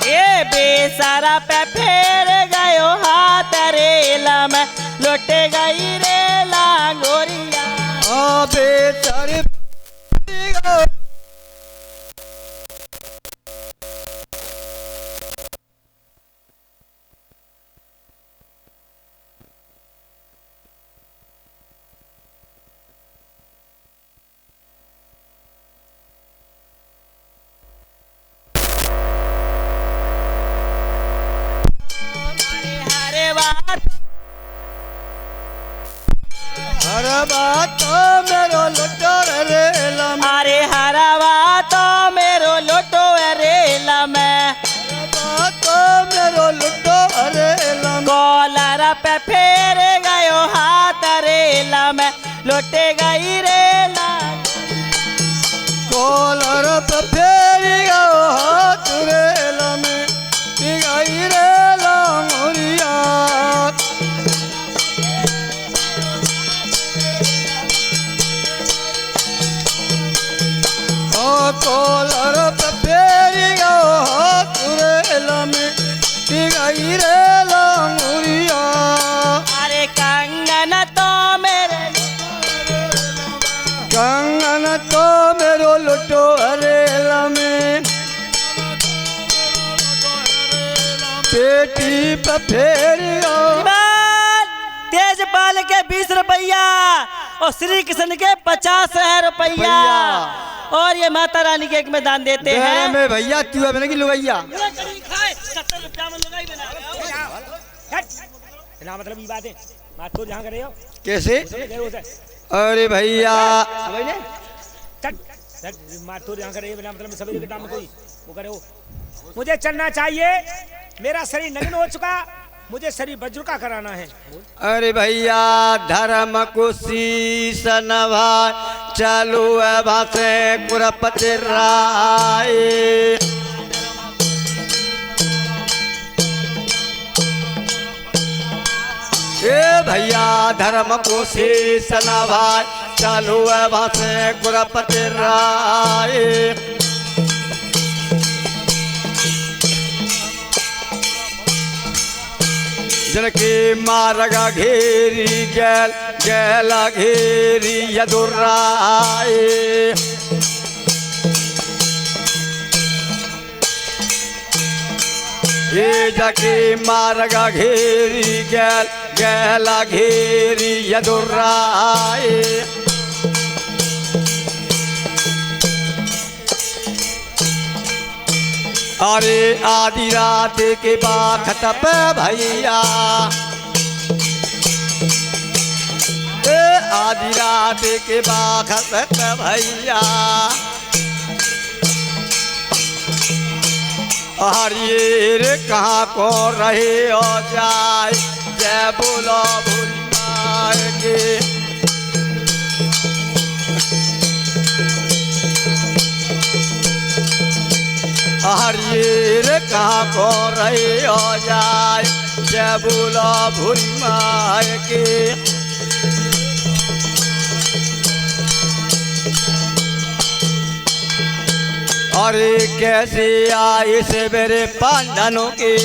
ए बेसारा पे फेर गयो हाथ रेला में लुट गई रे लांगोरिया। बेचारे बात हर बात मेरो लुटो रेला में, अरे हरावा तो मेरो लोटो रेला में, बात मेरो लुटो रेला में, कॉलर पे फेर गयो हाथ रेला में, लुटे गई रेला, कॉलर पे फेरी गयो हाथ रेला में, गई रेला मोरिया। कॉलर पे फेरी गयो हाथ रेला में, गई रेला मोरिया। अरे कंगन तो मेरे कंगन तो मेरो लुटो रेला में, पेटी पे फेरियो। तेजपाल के 20 रुपया और श्री कृष्ण के 50 रुपया और ये माता रानी के एक में दान देते हैं। में भैया तू अपने की लुगैया 70 रुपया में लुगाई बना ना मतलब ये बात है बात तो जहाँ करे हो कैसे? गए होता है अरे भैया मार तो जहाँ करे बिना मतलब सभी के नाम में कोई वो करे हो। मुझे चलना चाहिए, मेरा शरीर नग्न हो चुका, मुझे शरीर वज्र का कराना है। अरे भैया धर्म को शीश नभा चलो भाषे कुरपति राय। ए भैया धर्म को शीश नभा चलो भाषे कुरपति राय। जनके मारगा घेरी गैल गैला घेरी यदुराय। ये जके मारगा घेरी गैल गैला घेरी यदुराय। अरे आधी रात के बाखत पे भैया, आधी रात के बाखत पे भैया, हरियर कहाँ को रहे हो जाए जय बोलो भोली माय के। हरियर कहाँ को रहे हो जाए जय बोलो भोली माय के। अरे कैसे आए से मेरे पांडनों के,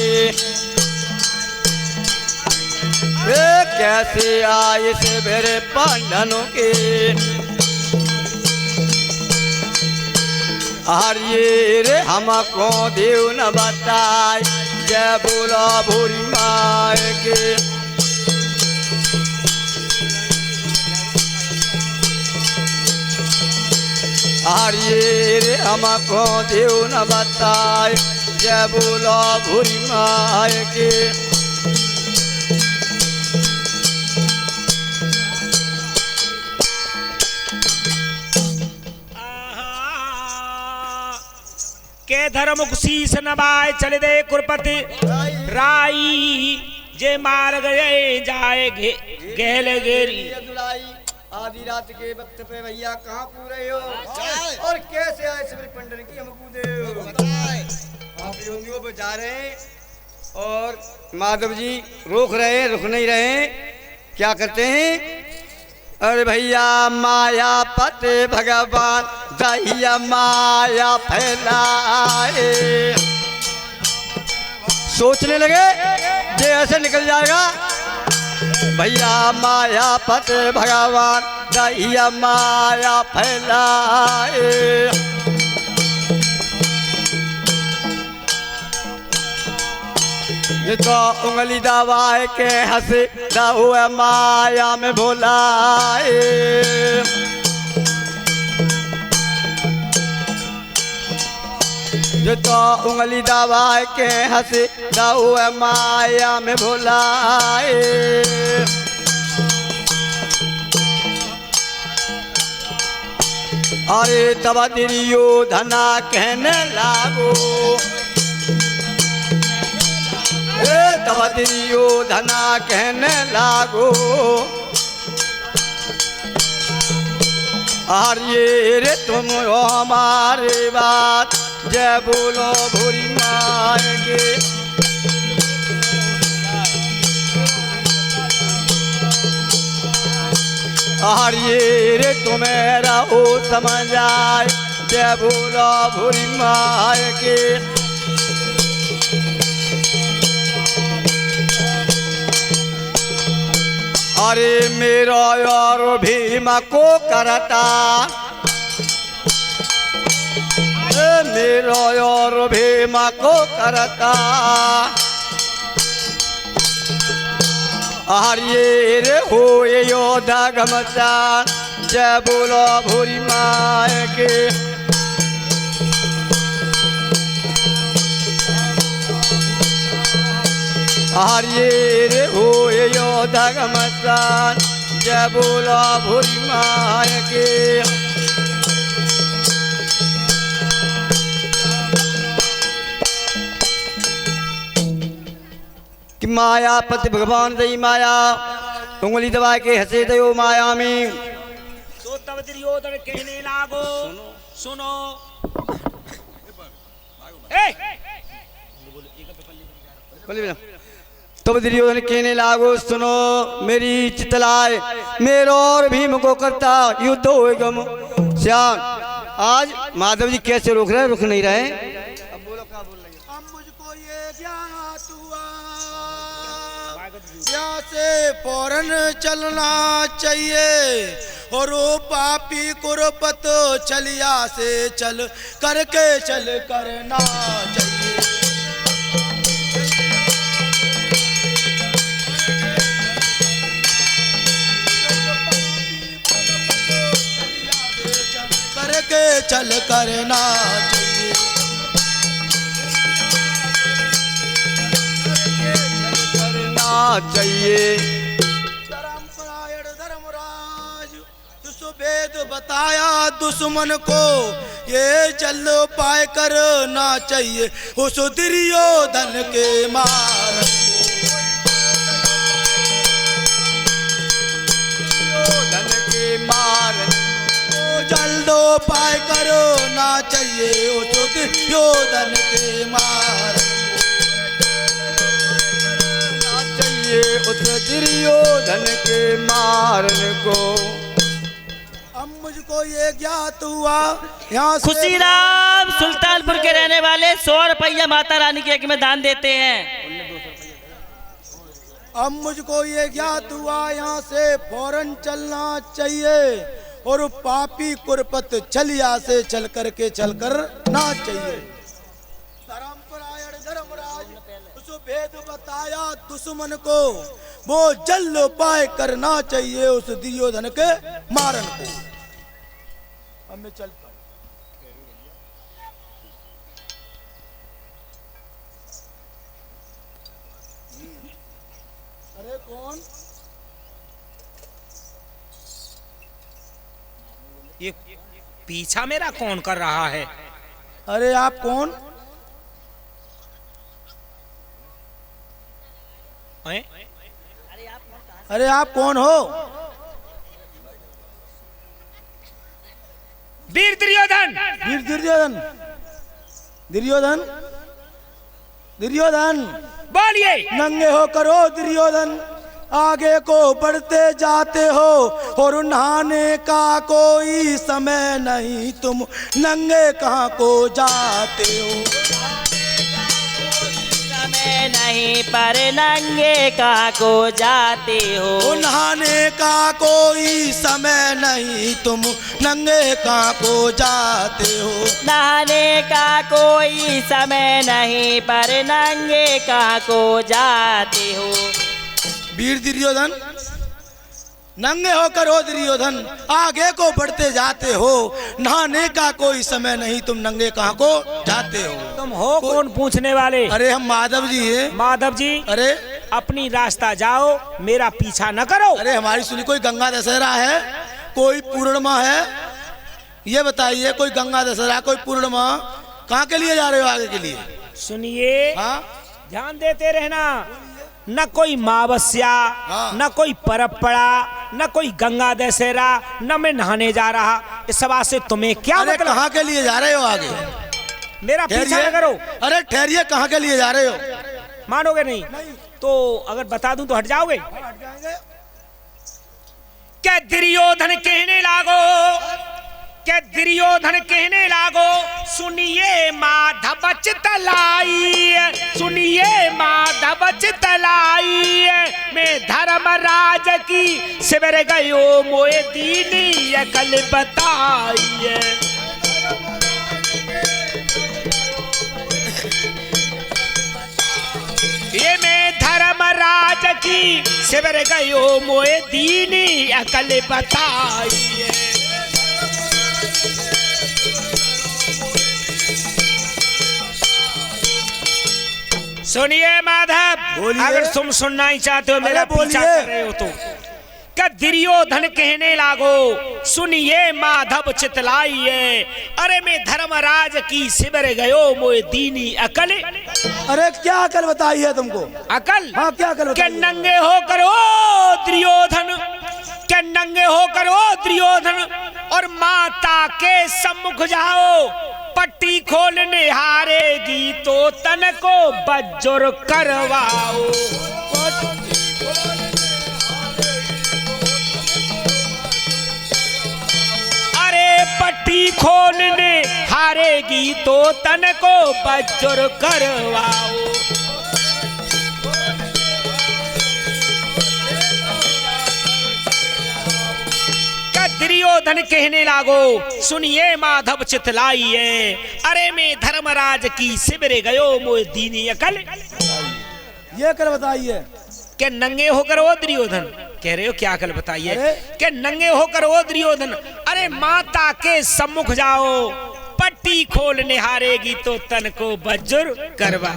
कैसे आए से मेरे पांडनों के। हरिये रे हमको देव न बताए जय बोला भोरी माय के। हरिये रे हमको देव न बताए जय बोला भोरी माय के। के धर्म शीश नवाए चले दे कुरपति राई जे मार गए जाए गहल गेरी। आधी रात के वक्त पे भैया कहाँ पूरे हो और कैसे आए शिविर पंडन की हमको दे। आप योगियों पे जा रहे हैं और माधव जी रोक रहे हैं, रुक नहीं रहे हैं, क्या करते हैं? अरे भैया माया पते भगवान दहिया माया फैलाए। सोचने लगे ये ऐसे निकल जाएगा। भैया माया पते भगवान दहिया माया फैलाए। ये तो उंगली दबाए के हंसे हुए माया में भोलाए। जो तो उंगली दबाए के हंसे दाऊ माया में भुलाए। अरे तब दुर्योधना कहने लागो, तब दुर्योधना कहने लागो, अरे रे तुम हमारे बात जय बोलो भूरी माएंगे। अरे रे तुम्हें रहो समझ आए जय बोलो भूरी माएंगे। अरे मेरा यार भीमा को करता, मेरा यार भीमा को करता, अरे रे हो योधा घमसा जय बोलो भूरी माए के। अरे रे हो योधा घमसा जय बोलो भूरी माए के। कि माया पति भगवान दई माया उंगली दबा के हंसे दयो माया में। तो तब दुर्योधन कहने लागो, सुनो तब दुर्योधन कहने लागो सुनो मेरी चितलाए मेरो और भीम को करता युद्ध होएगा। श्याम आज माधव जी कैसे रोक रहे, रुक नहीं रहे। अब बोलो क्या बोल रही है। अब मुझको ये ज्ञात हुआ यहाँ से फौरन चलना चाहिए और वो पापी कुरपत चलिया से चल करके चल करना चाहिए। करके चल करना चाहिए। चाहिए धर्मपरायण धर्मराज सुवेद बताया दुश्मन को ये चल पाए करना चाहिए उस दुर्योधन के मार। धन के मार जल्दो पाए करना चाहिए उस दुर्योधन के मार। उस दुर्योधन के मारन को। अब मुझको ये ज्ञात हुआ यहाँ से खुशीराम सुल्तानपुर के रहने वाले 100 रुपया माता रानी के एक में दान देते हैं। अब मुझको ये ज्ञात हुआ यहाँ से फौरन चलना चाहिए और पापी कुरपत चलिया से चल करके चल कर ना चाहिए। धर्मपरायण धर्मराज उस भेद बताया दुश्मन को वो जल्द पाए करना चाहिए उस दुर्योधन के मारन को। अब मैं चलता हूँ। अरे कौन ये पीछा मेरा कौन कर रहा है? अरे आप कौन? हैं? अरे आप कौन हो? वीर दुर्योधन। वीर दुर्योधन। दुर्योधन दुर्योधन बोलिए। नंगे हो करो दुर्योधन आगे को बढ़ते जाते हो और नहाने का कोई समय नहीं तुम नंगे कहाँ को जाते हो। समय नहीं पर नंगे कहाँ को जाते हो। नहाने का कोई समय नहीं तुम नंगे कहाँ को जाते हो। नहाने का कोई समय नहीं पर नंगे कहाँ को जाते हो। वीर दुर्योधन नंगे होकर हो दुर्योधन आगे को बढ़ते जाते हो, नहाने का कोई समय नहीं, तुम नंगे कहाँ को जाते हो। तुम हो कौन पूछने वाले? अरे हम माधव जी हैं। माधव जी, अरे अपनी रास्ता जाओ, मेरा पीछा न करो। अरे हमारी सुनी, कोई गंगा दशहरा है, कोई पूर्णिमा है, ये बताइए, कोई गंगा दशहरा, कोई पूर्णिमा, कहाँ के लिए जा रहे हो आगे के लिए? सुनिए, हाँ ध्यान देते रहना, न कोई मावस्या, हाँ। न कोई परपड़ा, न कोई गंगा दशहरा, न मैं नहाने जा रहा। इस सवाल से तुम्हें क्या अरे मतलब? कहाँ के लिए जा रहे हो आगे? मेरा पीछा ठहरिए। न करो। अरे ठहरिए, कहाँ के लिए जा रहे हो? मानोगे नहीं तो अगर बता दूं तो हट जाओगे? क्या दुर्योधन कहने लागो, क्या दुर्योधन कहने लागो, सुनिए माधव चितलाई, सुनिए माधव चितलाई, मैं धर्मराज की शिविर गयो मोए दीनी अकल बताइए। ये मैं धर्मराज की शिविर गयो मोए दीनी अकल बताइए। सुनिए माधव, बोलिए। अगर तुम सुनना ही चाहते हो, मेरा अरे पीछा बोलिए। कर रहे हो तो क्या दुर्योधन कहने लागो, सुनिए माधव चितलाइए, अरे मैं धर्मराज की शिविर गयो मोए दीनी अकल। अरे क्या अकल बताई है तुमको? अकल? हाँ, क्या अकल क्या बताई है? नंगे हो करो दुर्योधन, क्या नंगे हो करो दुर्योधन, और माता के सम्मुख जाओ, पट्टी खोलने हारेगी तो तन को बज्जुर करवाओ। अरे पट्टी खोलने हारेगी तो तन को बज्जुर करवाओ। दुर्योधन कहने लागो, सुनिए माधव चितलाइए, अरे मैं धर्मराज की शिविर गयो मोए दीनी अकल। ये अकल बताइए। क्या नंगे होकर वो दुर्योधन कह रहे हो, क्या अकल बताइए? क्या नंगे होकर वो दुर्योधन, अरे माता के सम्मुख जाओ, पट्टी खोल निहारेगी तो तन को बज्जुर करवा।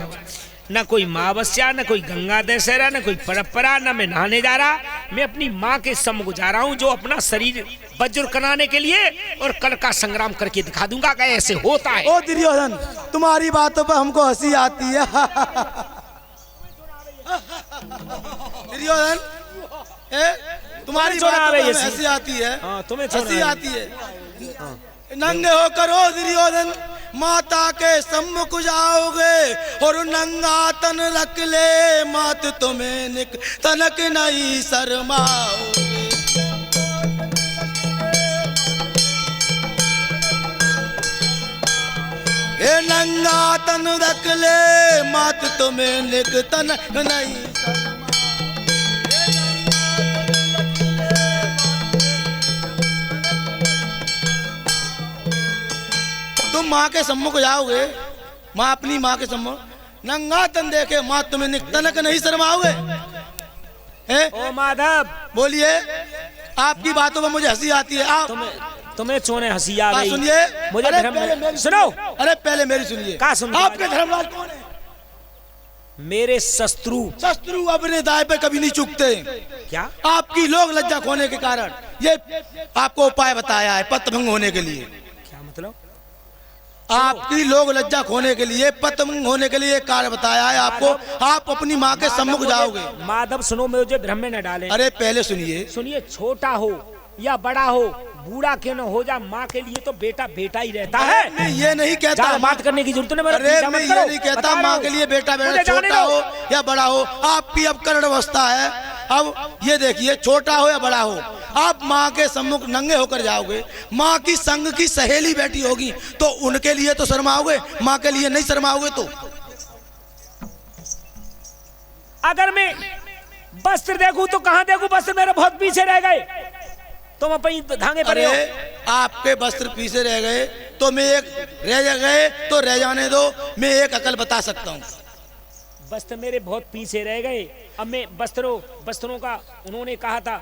न कोई मावस्या, न कोई गंगा दशहरा, न कोई परंपरा, न मैं नहाने जा रहा, मैं अपनी माँ के सम्मुख जा रहा हूँ, जो अपना शरीर बज्जुर कराने के लिए, और कल का संग्राम करके दिखा दूंगा कि ऐसे होता है। ओ दुर्योधन, तुम्हारी बातों पर हमको हंसी आती है। दुर्योधन, तुम्हारी बातों पर हमें हंसी आती है। हाँ, तुम्हें हंसी आती है। नंगे होकर ओ दुर्योधन माता के सम्मुख जाओगे, और नंगा तन रख ले मात तुम्हें निक तनक नहीं शर्माओगे। हे नंगा तन रख ले मात तुम्हें निक तनक नहीं। तुम माँ के सम्मुख जाओगे, माँ अपनी माँ के सम्मुख, नंगा तन देखे माँ तुम्हें निक तनक नहीं शर्माओगे। ओ माधव, बोलिए, आपकी बातों में मुझे हंसी आती है। आप तुम्हें चोने हंसी आ गई? सुनिए, मुझे अरे धर्म पहले मेरी सुनो। अरे पहले मेरी सुनिए। क्या सुनते? आपके धर्मराज कौन है? मेरे शत्रु। शत्रु अपने दाय पे कभी नहीं चूकते। क्या? आपकी लोग लज्जा खोने के कारण ये आपको उपाय बताया है पतभंग होने के लिए। क्या मतलब? आपकी लोग लज्जा खोने के लिए, पतभंग होने के लिए कार्य बताया है आपको। आप अपनी माँ के सम्मुख जाओगे। माधव सुनो, मुझे भ्रम में न डाले। अरे पहले सुनिए। सुनिए, छोटा हो या बड़ा हो, बूढ़ा क्यों न हो जा, माँ के लिए तो बेटा बेटा ही रहता है। मैं ये नहीं कहता ज्यादा बात करने की जरूरत नहीं। मेरा अरे पीछा मैं मत ये करो। नहीं कहता बता रहा माँ हूँ। के लिए बेटा बेटा, मुझे जाने छोटा दो। हो या बड़ा हो, आपकी अब कर्ण अवस्था है। अब ये देखिए, छोटा हो या बड़ा हो, आप माँ के सम्मुख नंगे होकर जाओगे, माँ की संग की सहेली बैठी होगी तो उनके लिए तो शर्माओगे, माँ के लिए नहीं शर्माओगे। तो अगर मैं वस्त्र देखूं तो कहाँ देखूं? वस्त्र मेरे बहुत पीछे रह गए, तुम अपनी धांगे पर अरे हो। आपके वस्त्र पीछे रह गए तो मैं एक रह गए तो रह जाने दो, मैं एक अकल बता सकता हूँ। वस्त्र मेरे बहुत पीछे रह गए। अब मैं वस्त्रों का उन्होंने कहा था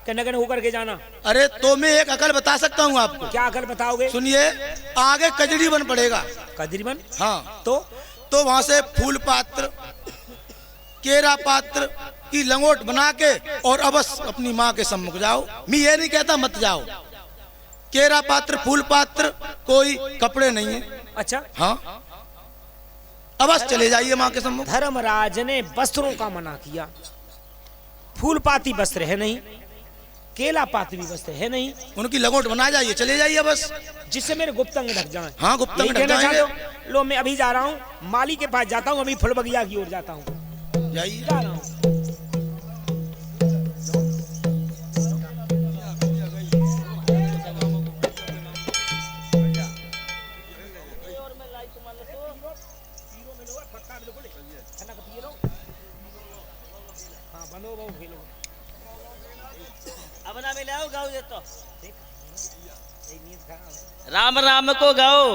कि नग्न होकर के जाना? अरे तो मैं एक अकल बता सकता हूँ आपको। क्या अकल बताओगे? सुनिए, आगे कजड़ी बन पड़ेगा। कजरीबन? हाँ, तो वहां से फूल पात्र, केरा पात्र की लंगोट बना के और अवश्य अपनी माँ के सम्मुख जाओ। मैं ये नहीं कहता मत जाओ। केरा पात्र, फूल पात्र, कोई कपड़े नहीं है। अच्छा, हाँ, अवश्य चले जाइए माँ के सम्मुख। धर्मराज ने वस्त्रों का मना किया। फूल पाती वस्त्र है नहीं, केला पाती भी वस्त्र है नहीं, उनकी लंगोट बना जाइए, चले जाइए बस, जिससे मेरे गुप्तंग ढक जाए। हाँ, गुप्तंग यही ढक कहना जाएंगे। चाहते हो? लो, मैं अभी जा रहा हूँ, माली के पास जाता हूँ, अभी फुल बगिया की ओर जाता हूँ, जाइए। जा रहा हूँ। अब ना मिलाओ गाओ ये तो राम राम को गाओ,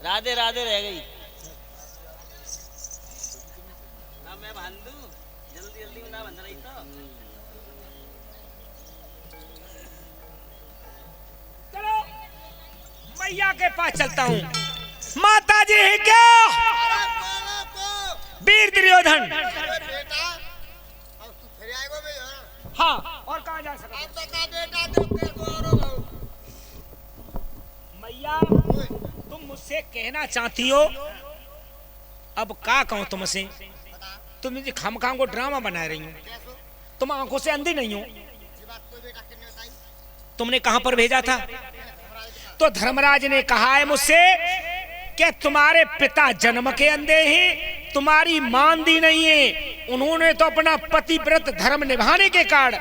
राधे राधे रह गई ना। मैं बांध दूं जल्दी जल्दी ना बंध रही तो। चलो मैया के पास चलता हूँ। माता जी है क्या? वीर दुर्योधन। हाँ, और कहाँ जा सकते? मैया, तुम मुझसे कहना चाहती हो, अब क्या कहूँ तुमसे? तुम मुझे खामखाम को ड्रामा बना रही हो। तुम आंखों से अंधी नहीं हो। तुमने कहां पर भेजा था? तो धर्मराज ने कहा है मुझसे कि तुम्हारे पिता जन्म के अंधे हैं, तुम्हारी मानदी नहीं है। उन्होंने तो अपना पतिव्रत धर्म निभाने के कारण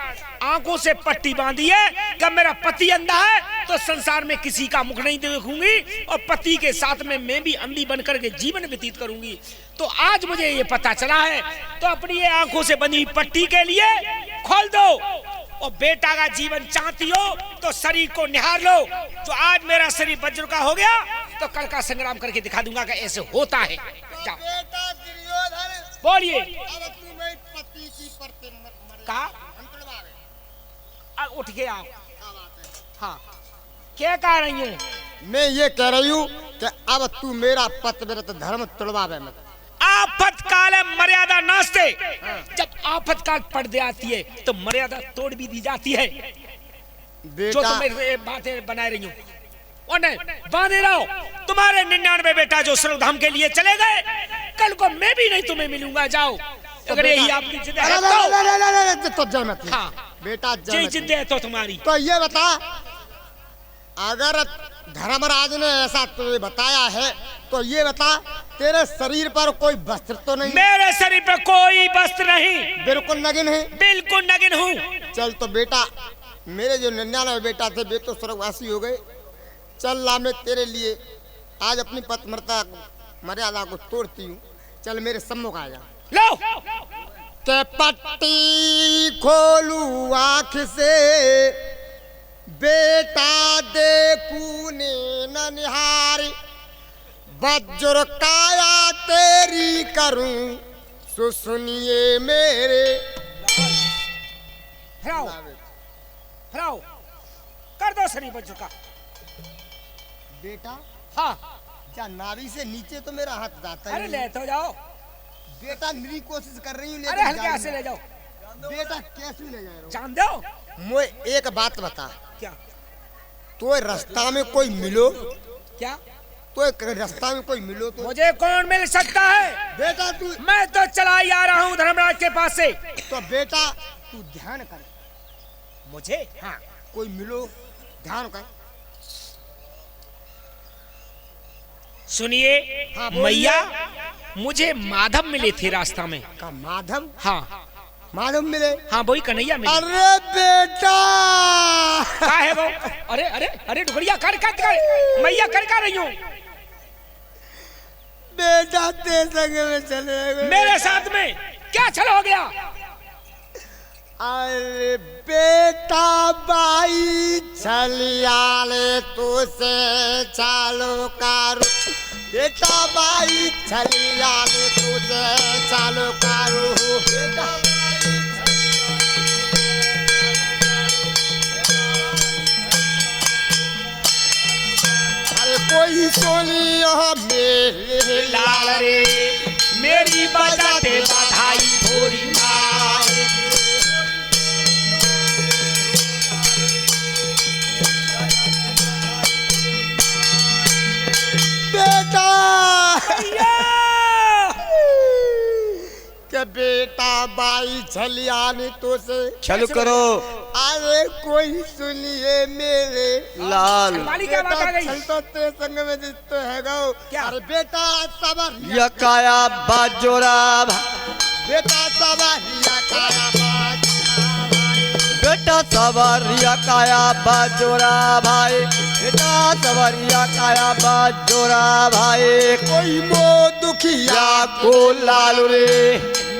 आंखों से पट्टी बांधी है कि मेरा पति अंधा है तो संसार में किसी का मुख नहीं देखूंगी और पति के साथ में मैं भी अंधी बनकर के जीवन व्यतीत करूंगी। तो आज मुझे ये पता चला है, तो अपनी ये आंखों से बंधी पट्टी के लिए खोल दो और बेटा का जीवन चाहती हो तो शरीर को निहार लो। जो आज मेरा शरीर वज्र का हो गया तो कल का संग्राम करके दिखा दूंगा कि ऐसे होता है। जाओ। बोलिए। कहा? उठ के आओ। हाँ, क्या कह रही हूँ? मैं ये कह रही हूँ कि अब तू मेरा पतिव्रत धर्म तोड़वावे मत। आफत काल है मर्यादा नाचते। जब आफत काल पड़ जाती है तो मर्यादा तोड़ भी दी जाती है। जो तुम मेरे बातें बनाए रही हो और नहीं बांधे रहो। तुम्हारे 99 बेटा जो सर्वधाम के लिए चले गए, कल को मैं भी नहीं तुम्हें मिलूंगा। जाओ, अगर यही आपकी जिद है तो जय मत। हाँ बेटा जय जिद है तो तुम्हारी। तो ये बता, अगर धर्मराज ने ऐसा तुझे बताया है तो ये बता, तेरे शरीर पर कोई वस्त्र तो नहीं? मेरे शरीर पर कोई वस्त्र नहीं, बिल्कुल नगिन है। बिल्कुल नगिन हूँ। चल तो बेटा, मेरे जो 99 बेटा थे वे तो स्वर्गवासी हो गए। चल ला, मैं तेरे लिए आज अपनी पतिव्रता मर्यादा को तोड़ती हूँ। चल मेरे सम्मुख आ जा। लो के पट्टी खोलू आँख से, बेटा देखू ने न निहारी, वज्र काया तेरी करूं, सो सुनिए मेरे। हराओ, हराओ, कर दो शरीर वज्र का। बेटा हाँ, क्या नाभि से नीचे तो मेरा हाथ जाता है? अरे ले तो जाओ बेटा, मेरी कोशिश कर रही हूँ। अरे हल्के से ले जाओ। बेटा कैसे ले जा रहा हूँ? जान दो। मुझे एक बात बता, क्या? तो रास्ता में कोई मिलो? क्या? तो रास्ता में कोई मिलो तो? मुझे कौन मिल सकता है? बेटा तू, मैं तो चला ही आ रहा हूँ धर्मराज के पास से। तो बेटा तू ध्यान कर। मुझे? हाँ, कोई मिलो, ध्यान कर। सुनिए। हाँ, बोलिए। मैया, मुझे माधव मिले थे रास्ता में। का माधव? हाँ, माधव मिले? हाँ वही कन्हैया मिले। अरे बेटा, क्या है वो? अरे अरे अरे ढुकड़िया कर मैया कर रही हूँ। बेटा तेरे संग में चले गए। मेरे साथ में क्या छल हो गया? अरे बेटा, बाई छलियाले तुसे चालो कारू। बेटा बाई छलियाले तुसे चालो कारू। बेटा कोई सोनिया मेरे लाल रे मेरी बजाते बधाई भोरी माए बेटा के बेटा बाई छलियानी तो से चलो करो अरे कोई सुनिए मेरे लाल वाली क्या बात आ गई चल तो ते संग में तो है गो क्या? अरे बेटा सबर यकाया बाजोरा बेटा सबर काया बाज बेटा सवरिया काया बाजोरा भाई बेटा सवरिया काया बाजोरा भाई कोई मो दुखिया या को लालू रे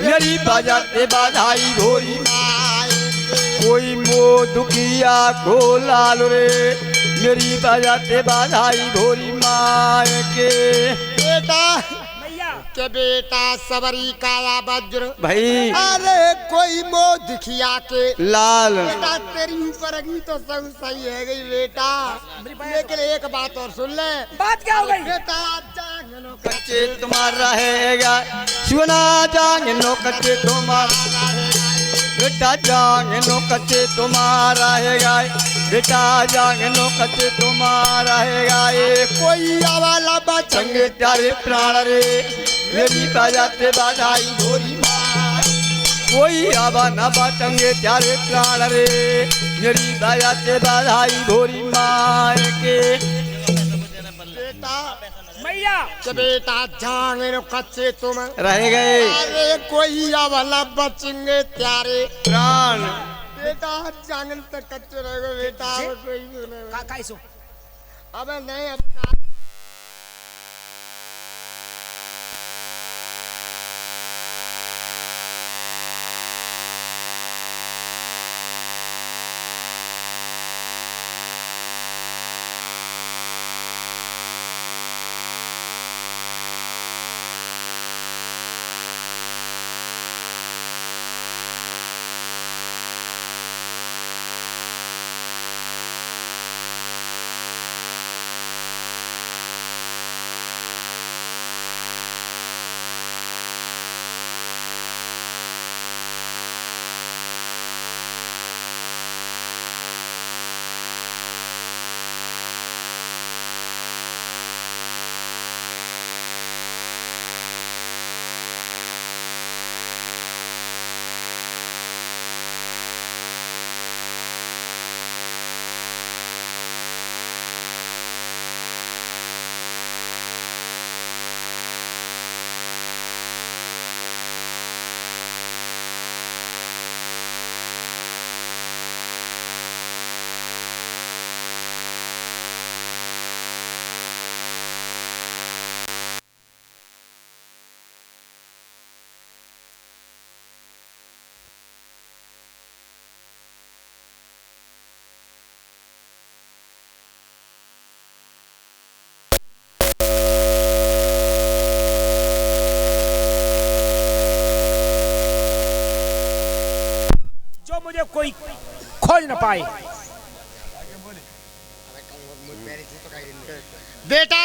मेरी बजाते बधाई भोरी कोई मो दुखिया को लालू रे मेरी बजाते बधाई भोरी माए के बेटा भैया के बेटा सबरी काया वज्र भाई अरे कोई मो दुखिया के लाल बेटा तेरी ऊपर अगी तो सब सही है गई बेटा लेकिन एक बात और सुन ले बात क्या हो गई बेटा जांगनो कच्चे तुम्हारा रहेगा सुना जांगनो कच्चे तुम्हारा बेटा जांगनो कच्चे तुम्हारा रहेगा बेटा जांगनो कच्चे तुम्हारा रहेगा कोई आवाला बचंगे चंगे प्यारे प्राण रे मेरी बजाते बधाई भोरी कोई आवा न बचंगे प्यारे प्राण रे मेरी बजाते बधाई भोरी माए के बेटा भैया के बेटा जांगनो कच्चे तुम रह गए अरे कोई आवाला बचेंगे त्यारे प्राण बेटा जांगन तक कच्चे रहोगे बेटा अब कोई नहीं का सो अबे नहीं अब मुझे कोई खोज न पाए बेटा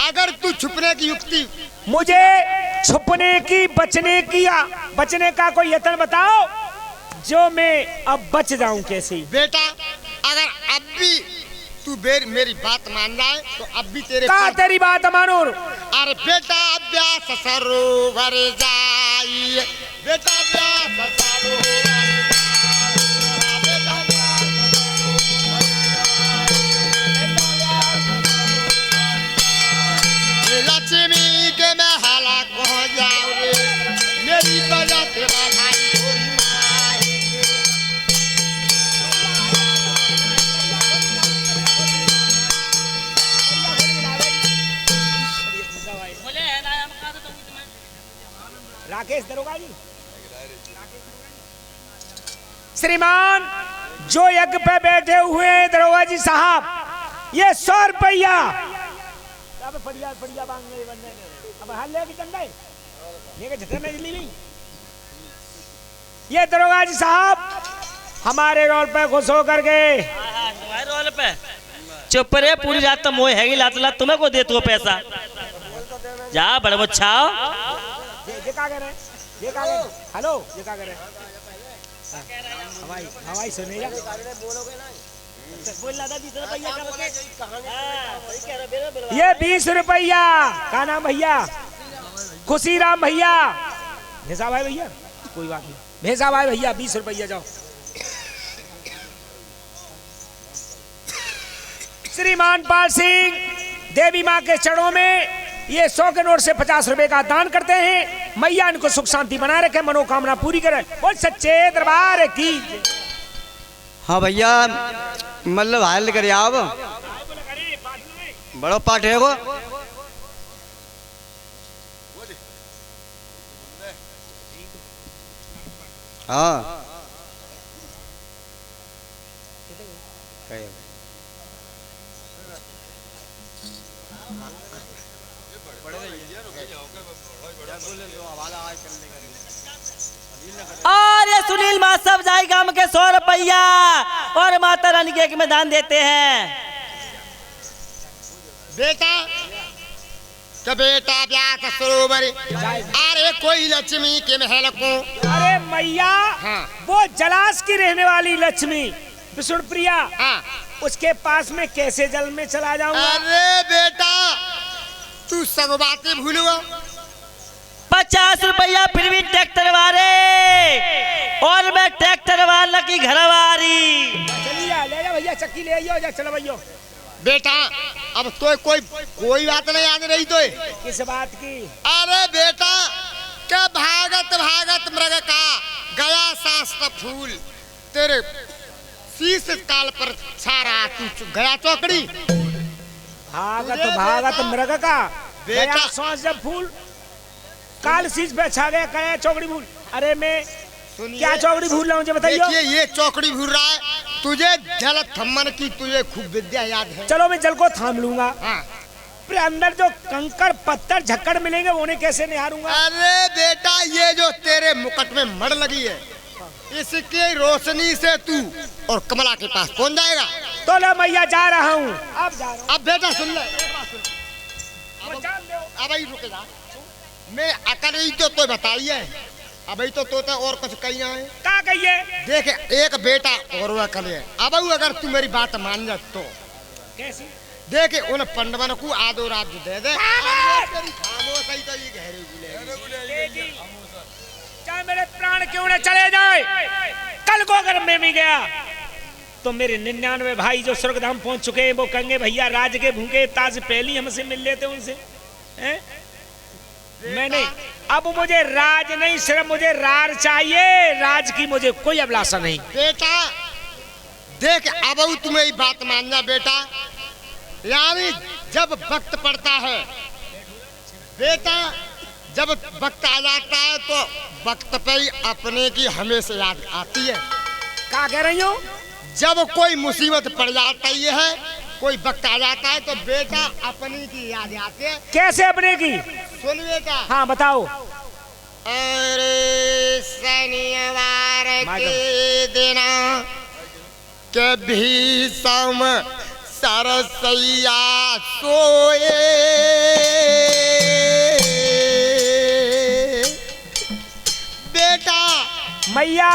अगर तू छुपने की युक्ति मुझे छुपने की बचने का कोई यत्न बताओ जो मैं अब बच जाऊं कैसे बेटा अगर अब भी तू मेरी बात मान जाए तो अब भी तेरे का तेरी बात मानो अरे बेटा अभ्यास सरोवर जाइए बेटा अभ्यास सरोवर लक्ष्मी के मैं हलाक हो जाऊं रे मेरी वजह से बधाई होरी माए राकेश दरोगा जी श्रीमान जो यज्ञ पे बैठे हुए हैं दरोगा जी साहब ये 100 रुपया अब फड़िया बांग गए बंदे अब हाल लेके चल गए लेके झटके में ली नहीं ये दरोगा जी साहब हमारे रोल पे खुश होकर के तुम्हारे रोल पे चुप रे, पूरी रात तो मोह हैगी लात लात तुम्हें को दे तू पैसा जा बड़ मुच्छाओ। ये का करे, ये का करे, हेलो ये का करे, हवाई हवाई सुनेगा ये 20 रुपया। का नाम भैया? खुशी राम भैया, भेसा भाई भैया, कोई बात नहीं, भेसा भाई भैया 20 रुपया जाओ। श्रीमान पाल सिंह देवी माँ के चरणों में ये 100 के नोट से 50 रुपए का दान करते हैं। मैया इनको सुख शांति बनाए रखे, मनोकामना पूरी करे। बोल सच्चे दरबार की। हाँ भैया, मतलब हाल कर आप बड़ो पाठ है वो। हाँ और ये सुनील मास्टर जाई गांव के 100 रुपया और माता रानी के एक में दान देते हैं। बेटा तो बेटा ब्याह सरोवर, अरे कोई लक्ष्मी के महल को। अरे मैया, हाँ। वो जलाश की रहने वाली लक्ष्मी विष्णु प्रिया, हाँ। उसके पास में कैसे जल में चला जाऊंगा? अरे बेटा तू सब बातें भूलो। 50 रुपया फिर भी ट्रैक्टर वाले, और मैं ट्रैक्टर वाला की घरवारी। चलिए ले जा भैया, चक्की ले आइयो, जा चलो भैया। बेटा अब तो कोई बात नहीं याद रही तो। किस बात की? अरे बेटा क्या भागत भागत मृग का गया शास्त्र फूल, तेरे शीश काल पर छारा तू गया चौकड़ी। भागत भागत मृग का बेटा। गया सांस जब फूल, काल शीश पे छा गया कया चौकड़ी भूल। अरे मैं क्या चौकड़ी भूल रहा हूँ बताइए। देखिए ये चौकड़ी भूल रहा है, तुझे जल थम्मन की तुझे खूब विद्या याद है। चलो मैं जल को थाम लूंगा, हाँ। फिर अंदर जो कंकड़ पत्थर झक्कड़ मिलेंगे उन्हें कैसे निहारूंगा? अरे बेटा ये जो तेरे मुकुट में मड़ लगी है, इसकी रोशनी से तू और कमला के पास पहुंच जाएगा। तो लो मैया जा रहा हूँ, अब जा रहा हूँ। अब बेटा सुन ले, जान दो। अब ही रुक जा, मैं अकल ही तो बताइए, अब ही तो और कुछ कही ना है। क्या कहिए? देख एक बेटा और वो अकल है। अब अगर तू मेरी बात मान जा तो कैसी? देख उन पंडवन को आदो राज्य दे दे। खामोश ही तो ये गहरे गुले। चाहे मेरे प्राण क्यों न चले जाए, कल को अगर मैं भी गया तो मेरे 99 भाई जो स्वर्गधाम पहुंच चुके हैं वो कहेंगे भैया राज के भूखे ताज पहली हमसे मिल लेते उनसे हैं? मैंने अब मुझे राज नहीं, सिर्फ मुझे रार चाहिए, राज की मुझे कोई अभिलाषा नहीं। बेटा देख अब तुम्हें बात मानना बेटा, यानी जब वक्त पड़ता है बेटा, जब वक्त आ जाता है तो वक्त पे ही अपने की हमेशा याद आती है। क्या कह रही हूँ? जब कोई मुसीबत पड़ जाती है, कोई वक्त आ जाता है तो बेटा अपनी की याद आती है। कैसे अपने की? सुन बेटा। हाँ बताओ। अरे शनिवार के दिन के भीषम सरसैया सोए, बेटा मैया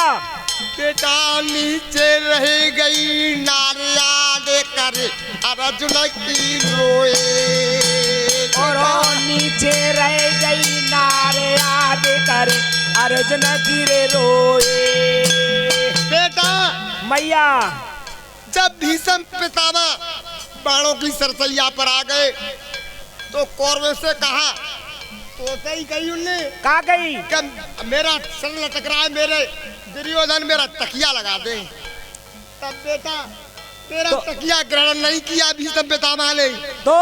बेटा नीचे रह गई नारिया लेकर अर्जुन की रोए, और नीचे रह गई नारे याद कर अर्जुन गिरे रोए। बेटा मैया जब भीषम पितामह बाणों की सरसैया पर आ गए तो कौरवों से कहा, तो सही कही उनने, कहा गई कि मेरा सर लटक रहा है, मेरे दुर्योधन मेरा तकिया लगा दे। तब बेटा तेरा तकिया ग्रहण नहीं किया भीषम पितामह ने, तो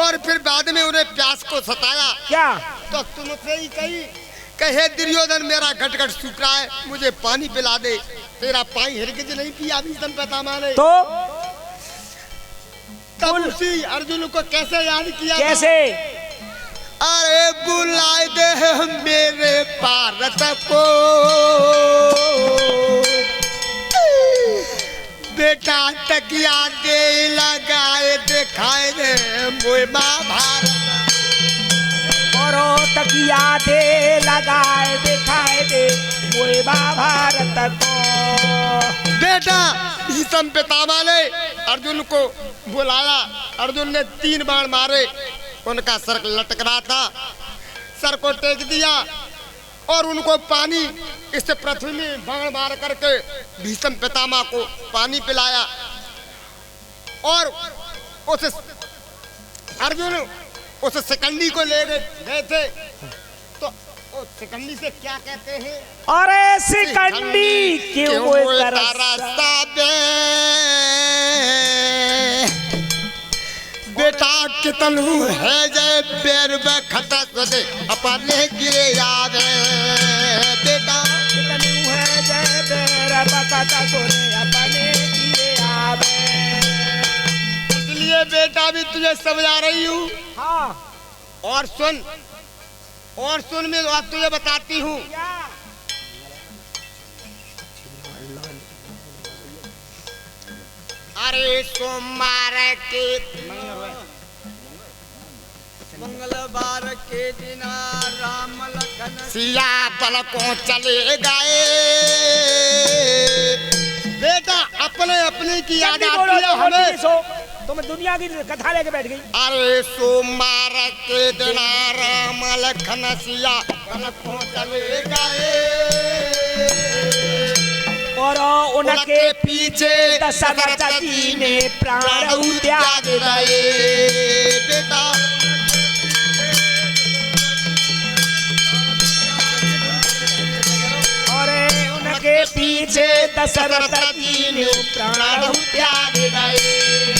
और फिर बाद में उन्हें प्यास को सताया। क्या? तो तुमसे ही कही कहे दुर्योधन मेरा घट घट सूख रहा है, मुझे पानी पिला दे। तेरा पानी हिरगिज नहीं पिया भीषम पितामह ने। तो तब उसी अर्जुन को कैसे याद किया? कैसे? अरे बुलाए दे मेरे भारत को, बेटा तकिया दे लगाए दिखाए दे मोए महाभारत और तकिया दे लगाए दिखाए दे मोए महाभारत को। बेटा भीष्म पितामह ने अर्जुन को बुलाया। अर्जुन ने 3 बाण मारे, उनका सर लटक रहा था, सर को टेक दिया और उनको पानी इस पृथ्वी में बाण मार करके भीष्म पितामह को पानी पिलाया। और उस अर्जुन उस शिकंडी को ले गए थे, तो उस शिकंडी से क्या कहते हैं? अरे शिकंडी क्यों रास्ता दे बेटा कितनू है जय पैर खता दे अपने गिरे याद बेटा कितनू है जय पैर खता सोने अपने गिरे याद। इसलिए बेटा भी तुझे समझा रही हूँ। हाँ और सुन मैं बात तुझे बताती हूँ। अरे सोमवार के मंगलवार के दिन राम लखन सिया पल को चले गए। बेटा अपने अपने की याद आती है हमें। तुम दुनिया की कथा लेके बैठ गई। अरे सोमवार के दिन राम लखन सिया पल को चले गए और उनके पीछे दशरथ जी ने प्राण त्याग दिए। बेटा और उनके पीछे दशरथ जी ने प्राण त्याग दिए।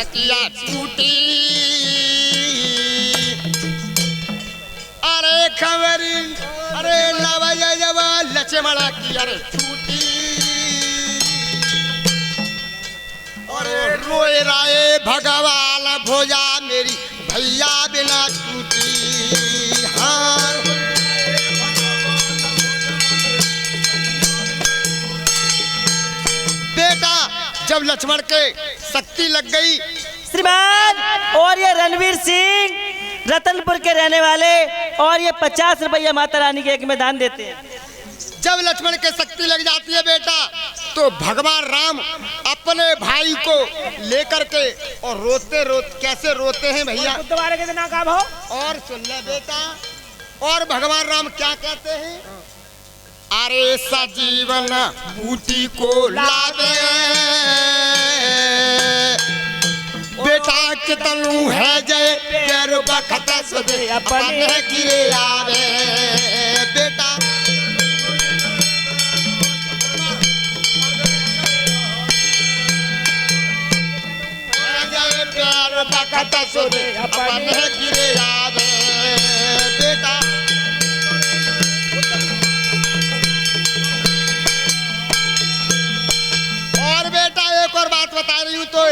किया छूटी अरे खबरी अरे नवा लक्ष्मणा की अरे छूटी अरे रोए राय भगवान भोजा मेरी भैया बिना छूटी। हाँ बेटा जब लक्ष्मण के शक्ति लग गई श्रीमान, और ये रणवीर सिंह रतनपुर के रहने वाले, और ये 50 रुपया माता रानी के एक में दान देते हैं। जब लक्ष्मण के शक्ति लग जाती है बेटा, तो भगवान राम अपने भाई को लेकर के और रोते कैसे रोते हैं भैया। बुधवार के दिन का भाव और सुन ले बेटा, और भगवान राम क्या कहते हैं? अरे सजीवन बूटी को लावे बेटा कितनू है जय पैर बखत सदे अपने गिरे आवे बेटा। जय पैर बखत सदे अपने गिरे आवे बेटा। और बेटा एक और बात बता रही हूँ तो,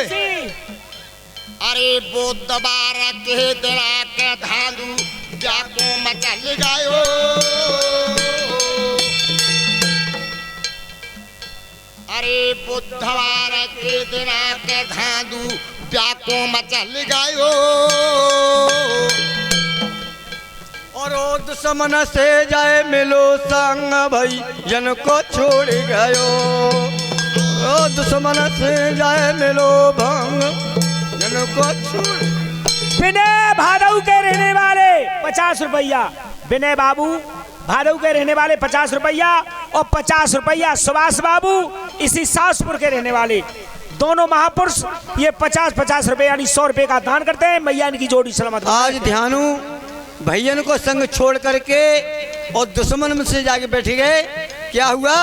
अरे बुधवार के दिला के धांधू जाको मचल गयो अरे बुधवार के दिला के धांधू जाको मचल गयो और ओ दुश्मन से जाए मिलो संग भाई जन को छोड़ गयो। ओ दुश्मन से जाए मिलो भंग जन को छोड़। विनय भादव के रहने वाले 50 रुपया, विनय बाबू भादव के रहने वाले 50 रुपया, और 50 रुपया सुभाष बाबू इसी सासपुर के रहने वाले। दोनों महापुरुष ये 50-50 रुपए यानी 100 रुपए का दान करते हैं। मैया इनकी जोड़ी सलामत। आज ध्यानु भैयन को संग छोड़ करके और दुश्मन से जाके बैठ गए। क्या हुआ?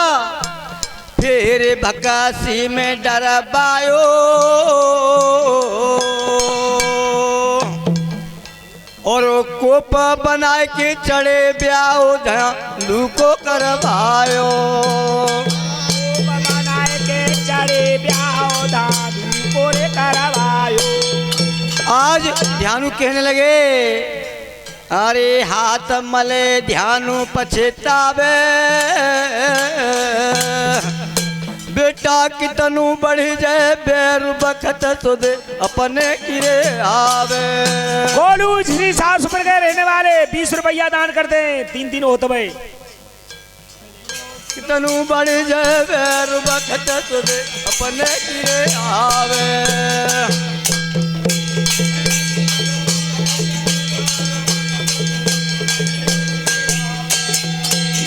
फिर भकासी में डरबायो और कोप बनाए के चढ़े ब्याहो धांधू को करवायो। बनाए के चढ़े ब्याहो धांधू को करवायो। आज ध्यानु कहने लगे, अरे हाथ मले ध्यानु पछतावे, बेटा की तनु बढ़ जाए बैर बखत सुध अपने गिरे आवे। गोलू श्री 7 पर के रहने वाले 20 रुपया दान कर दे, 3 दिन होते भाई। तनु बढ़ जाए बैर बखत सुध अपने गिरे आवे।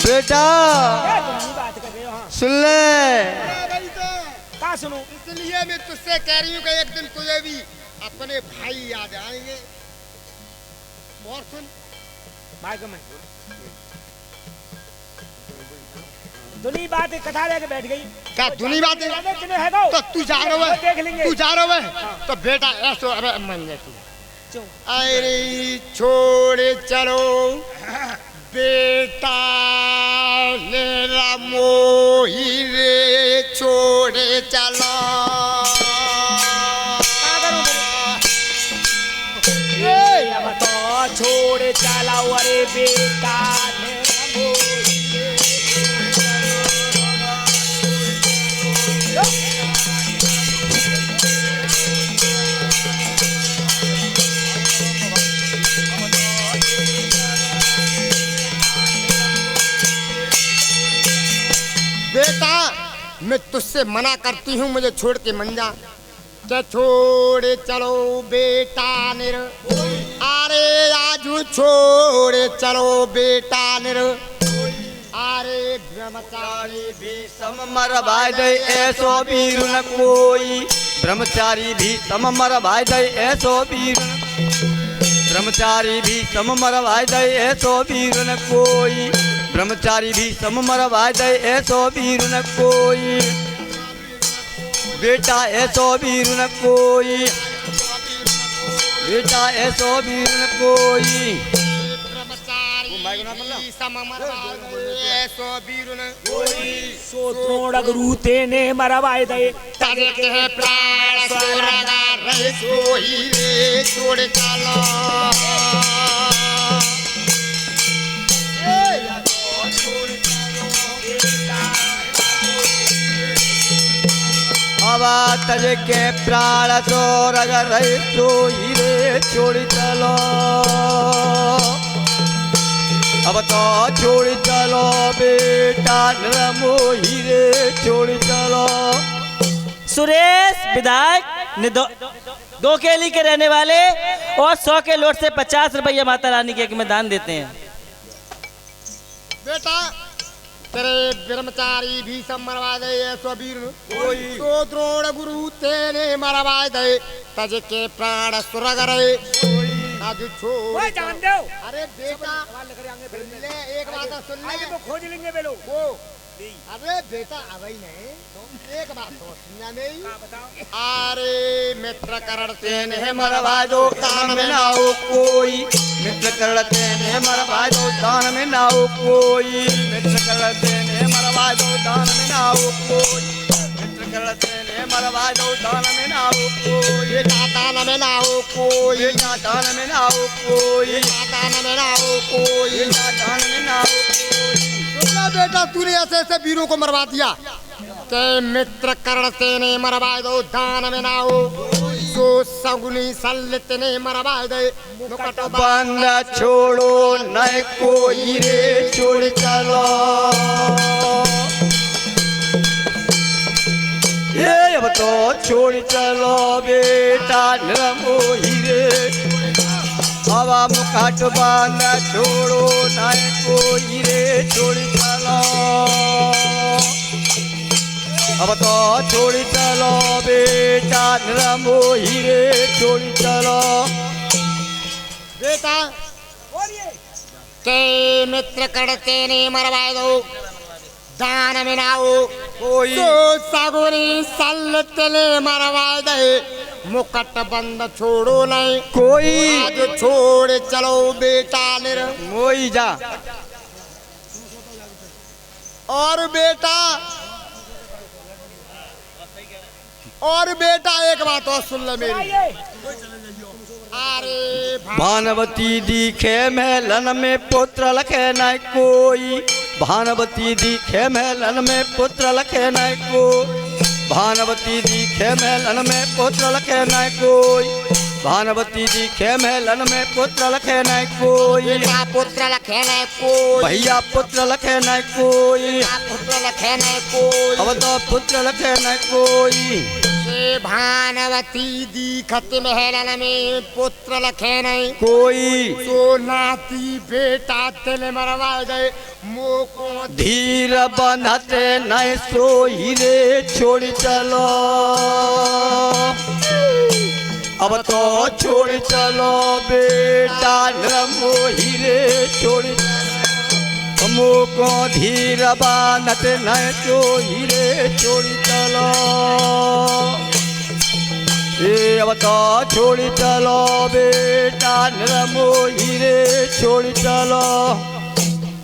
बेटा सुन ले, कहा सुनू? इसलिए मैं तुझसे कह रही हूँ कि एक दिन तुझे भी अपने भाई याद आएंगे। और सुन, दुनी बात कथा लेके बैठ गई। क्या दुनी बात है? है तो तू जा रहा है, देख लेंगे। तू जा रहा है तो बेटा ऐसो अरे मन ले तू। अरे छोड़ चलो बेटा मेरा मोही रे, छोड़े चलो। तो छोड़ चलाओ अरे बेटा बेटा मैं तुझसे मना करती हूँ, मुझे छोड़ के मन जा। क्या छोड़े चलो बेटा निर, अरे आजू छोड़े चलो बेटा निर। अरे ब्रह्मचारी भी सम मर भाई दे ऐसो वीर न कोई, ब्रह्मचारी भी सम मर भाई दे ऐसो वीर, ब्रह्मचारी भी सम मर भाई दे ऐसो वीर न कोई, ब्रह्मचारी भी सम मर भाई दे ऐसो वीर न कोई, बेटा ऐसो वीर न कोई, बेटा ऐसो वीर न कोई। सोत्रोड़ गुरु तेने मरवाए दे, तने के प्राण सोरगा रहे सोही रे, छोड़ चलो। हवा तज के प्राण सोरग रहे सोही रे, छोड़ चलो। अब तो छोड़ चलो बेटा मोही रे, छोड़ चलो। सुरेश विधायक ने दो केली के रहने वाले और 100 के लोट से 50 रुपया माता रानी के एक में दान देते हैं। बेटा तेरे ब्रह्मचारी भी सब मरवा दे ऐसो वीर कोई, तो द्रोण गुरु तेने मरवा दे, तज के प्राण सुरग रहे आज छोड़। जान दो। अरे बेटा ले एक बात सुन ले, आगे तो खोज लेंगे वे लोग। वो अरे बेटा अबई नहीं, एक बात तो सुनना नहीं। अरे मित्र करते ने मरवा दो, दान में ना हो कोई, मित्र करते ने मरवा दो, दान में ना हो कोई, मित्र करते ने मरवा दो, दान में ना हो कोई, मित्र करते ने मरवा दो, दान में ना हो कोई, बेटा दान में ना हो कोई, बेटा दान में ना हो कोई, दान में ना हो कोई, बेटा दान में ना हो कोई। सुना बेटा तूने ऐसे ऐसे वीरों को मरवा दिया के मित्र करते ने मरवा दो, दान में ना हो सो सगुनी सल्लित ने मरवा दे, मुकट बंद छोड़ो न कोई रे, छोड़ चलो। ये अब तो छोड़ चलो बेटा मोही रे, हवा मुकाट बांध छोड़ो न कोई रे, छोड़ चलो। अब तो छोड़ चलो बेटा मोही रे, छोड़ चलो। बेटा के मित्र करते ने मरवा दो, दान में ना हो कोई, तो सगुनी सल्लित ने मरवा दे, मुकट बंद छोड़ो नहीं कोई, आज छोड़ चलो बेटा निर। मोई जा। और बेटा एक बात और सुन ले मेरी, अरे भानवती दिखे महलन में पुत्र लखे न कोई, भानवती दिखे महलन में पुत्र लखे न कोई, भानवती दिखे महलन में पुत्र लखे न कोई, भानवती दिखे महलन में पुत्र लखे न कोई, बेटा पुत्र लखे न कोई, भैया पुत्र लखे न कोई, पुत्र लखे न कोई, अब तो पुत्र लखे न कोई। ये भानवती दिखत महलन में पुत्र लखे नहीं कोई, सो नाती बेटा तिल मरवा गए मोको धीर बंधते नहीं सोई रे छोड़ चलो, अब तो छोड़ चलो बेटा मोही रे छोड़ मोको धीर बंधते नहीं सोई रे छोड़ चलो, ए अब तो छोड़ चलो बेटा मोही रे छोड़ चलो।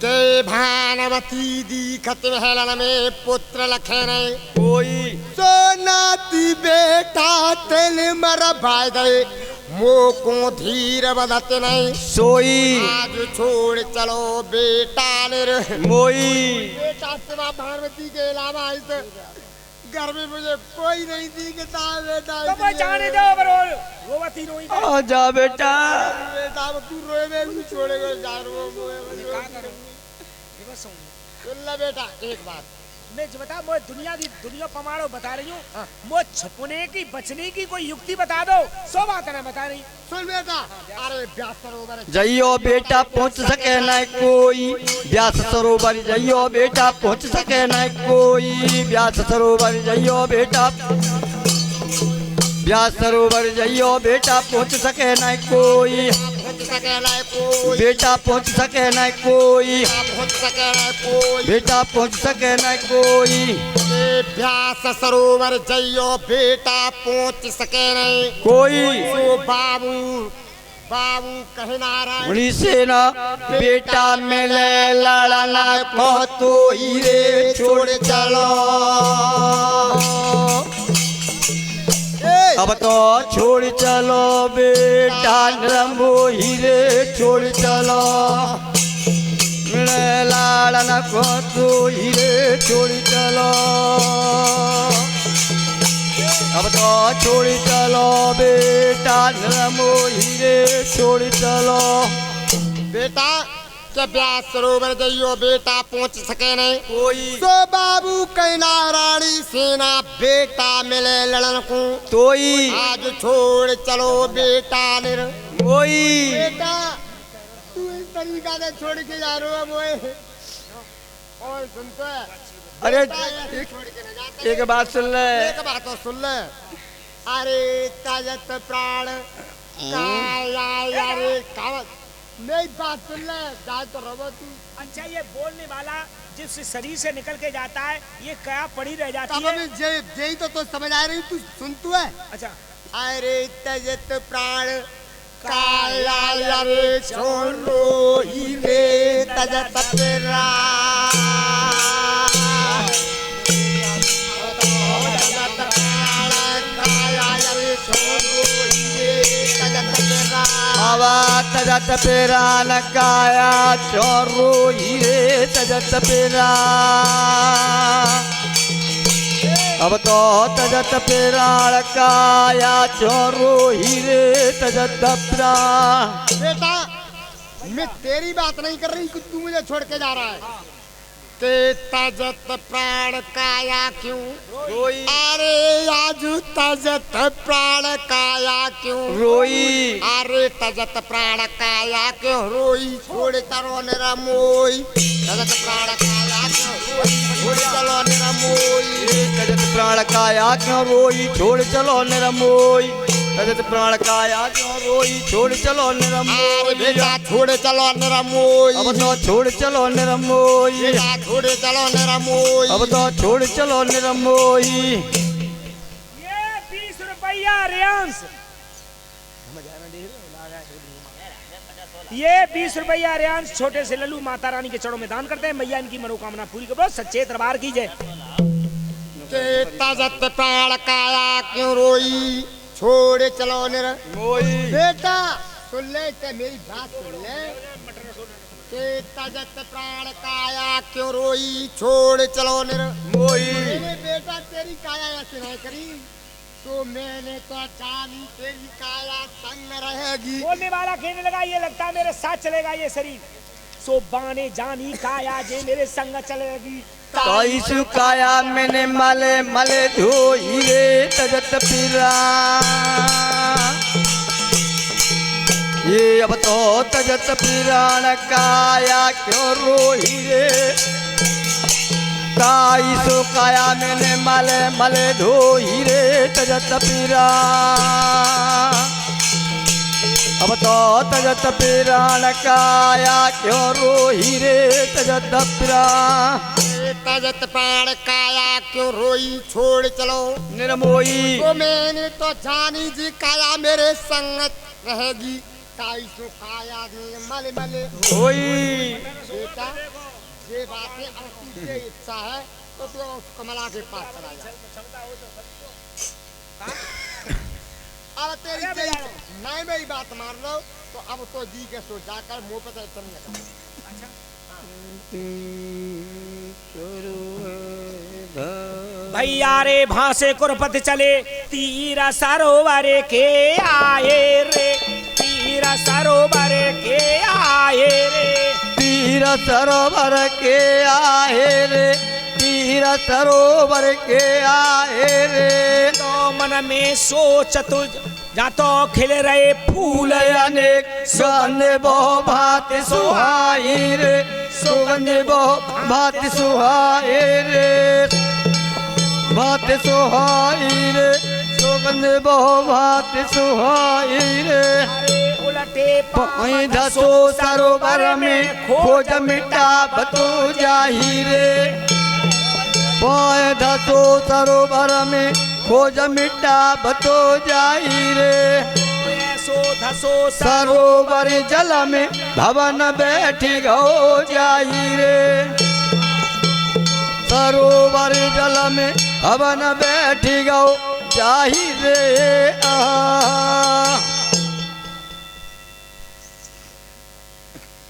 के भानवती दिखत महलन में पुत्र लखे नहीं कोई, सो नाती बेटा तिल मरवा गए मोको धीर बदत नहीं सोई, आज छोड़ चलो बेटा निर मोई, बेटा सिवा भानवती के अलावा इस घर में मुझे कोई नहीं दिखता बेटा। तो मैं जाने दो बरोल रोवती रोई दे। आजा बेटा। बेटा अब तू रोए में भी छोड़ेगा जार वो क्या करूं दिवस हूं सुन ले बेटा एक बात मैं जो बता मैं दुनिया पमाड़ो बता रही हूँ मैं छुपने की बचने की कोई युक्ति बता दो सो बात है बता रही सुन बेटा अरे व्यास सरोवर जइयो बेटा पहुंच सके न कोई, व्यास सरोवर जइयो बेटा पहुंच सके न कोई, व्यास सरोवर जइयो बेटा, व्यास सरोवर जइयो बेटा पहुंच सके न कोई, सके ना कोई बेटा पहुंच सके न कोई, पहुंच सके ना कोई बेटा पहुंच सके न कोई, ये व्यास सरोवर जइयो बेटा पहुंच सके नहीं कोई, सो बाबू बाबू कहे नारायण उन्हीं से ना बेटा मिले लड़ना को तो हीरे छोड़ चलो, अब तो छोड़ चलो बेटा रंगो हीरे छोड़ चलो, मिले लड़ना को तो हीरे छोड़ चलो, अब तो छोड़ चलो बेटा रंगो हीरे छोड़ चलो। बेटा जब व्यास सरोवर जइयो बेटा पहुंच सके नहीं कोई, सो बाबू कहना रानी सेना बेटा मिले लड़न को तोई, आज छोड़ चलो बेटा निर कोई, बेटा तू इस तरीका से छोड़ के जा रहा है मोए और सुनते है अरे छोड़ के न जाते एक बात सुन ले, एक बात तो सुन ले अरे ताजत प्राण काया अरे कावत मेरी बात सुन ले जा तो रहो तू अच्छा ये बोलने वाला जिस शरीर से निकल के जाता है ये क्या पड़ी रह जाती तब है मैं जेई तो समझ आ रही तू सुन तू है अच्छा अरे तजत प्राण काया अरे छोड़ो ही रे तजत तेरा आवा तजत पेरा नकाया चोरू हीरे तजत पेरा, अब तो तजत पेरा नकाया चोरू हीरे तजत पेरा। बेटा मैं तेरी बात नहीं कर रही कि तू मुझे छोड़ के जा रहा है ते तजत प्राण काया क्यों रोई, अरे आज तजत प्राण काया क्यों रोई, अरे तजत प्राण काया क्यों रोई छोड़ करो निरा मोई तजत प्राण काया क्यों रोई छोड़ चलो निरा मोई तजत प्राण काया क्यों रोई छोड़ चलो निरमोई, तजत प्राण काया क्यों रोई छोड़ चलो निरमोई, अरे बेटा छोड़ चलो निरा मोई अब तो छोड़ चलो निरमोई, बेटा छोड़ चलो निरा मोई अब तो छोड़ चलो निरमोई। ये 20 रुपया रियांस ये 20 रुपया रियांस छोटे से लल्लू माता रानी के चरणों में दान करते हैं मैया इनकी मनोकामना पूरी करो सच्चे दरबार की जय। के तजत प्राण काया क्यों रोई छोड़ चलो निर मोई बेटा सुन ले ते मेरी बात सुन ले के तजत प्राण काया क्यों रोई छोड़ चलो निर मोई मैंने बेटा तेरी काया ऐसे नहीं करी तो मैंने तो जानी तेरी काया संग रहेगी। बोलने वाला कहने लगा ये लगता है मेरे साथ चलेगा ये शरीर। सो बाने जानी काया जे मेरे संग चलेगी। ताई सुकाया मैंने मले मले धोई रे तजत पीरा ये अब तो तजत पीरान काया क्यों रोही रे ताई सुकाया मैंने मले मले धोई रे तजत पीरा अब तो तजत पीरान काया क्यों रोही रे तजत पीरा तजत प्राण काया क्यों रोई छोड़ चलो निर्मोही तो मैंने तो जानी जी काया मेरे संग रहेगी। ताई सो काया मले मले होई बेटा ये बातें अगर तुझे इच्छा है तो तू उस कमला के पास चला जा। अब तेरी नहीं मेरी बात मान लो तो अब तो जी के सो जाकर मुंह पे चलने लगा। भैया रे भासे कुरपत चले तीरा सरोवर के आए रे तीरा सरोवर के आए रे तीर सरोवर के आए रे तीर सरोवर के आए रे तो मन में सोच तुझ जा तो खिल रहे फूल अनेक सुगंध बहु भात सुहाई रे सुगंध बहु भात सुहाई रे भात सुहाई रे सुगंध बहु भात सुहाई रे उलटे पाई धसो सरोवर में खोज मिटा बतो जाही रे पाए धसो सरोवर में खोज मिटा बतो जाही रे धसो सरोवर जल में भवन बैठी गो जाही रे सरोवर जल में भवन बैठी गो जाही रे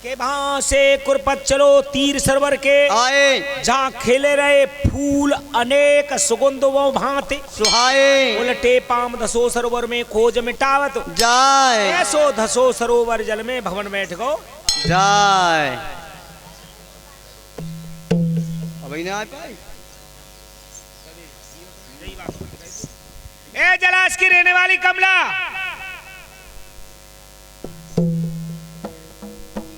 के भासे कुरपत चलो तीर सरोवर के आए जहाँ खिले रहे फूल अनेक सुगंध वो भांति सुहाए उलटे पाम धसो सरोवर में खोज मिटावत जाए ऐसो धसो सरोवर जल में भवन बैठ गो जाए अभी ना आ पाई ए जलाश की रहने वाली कमला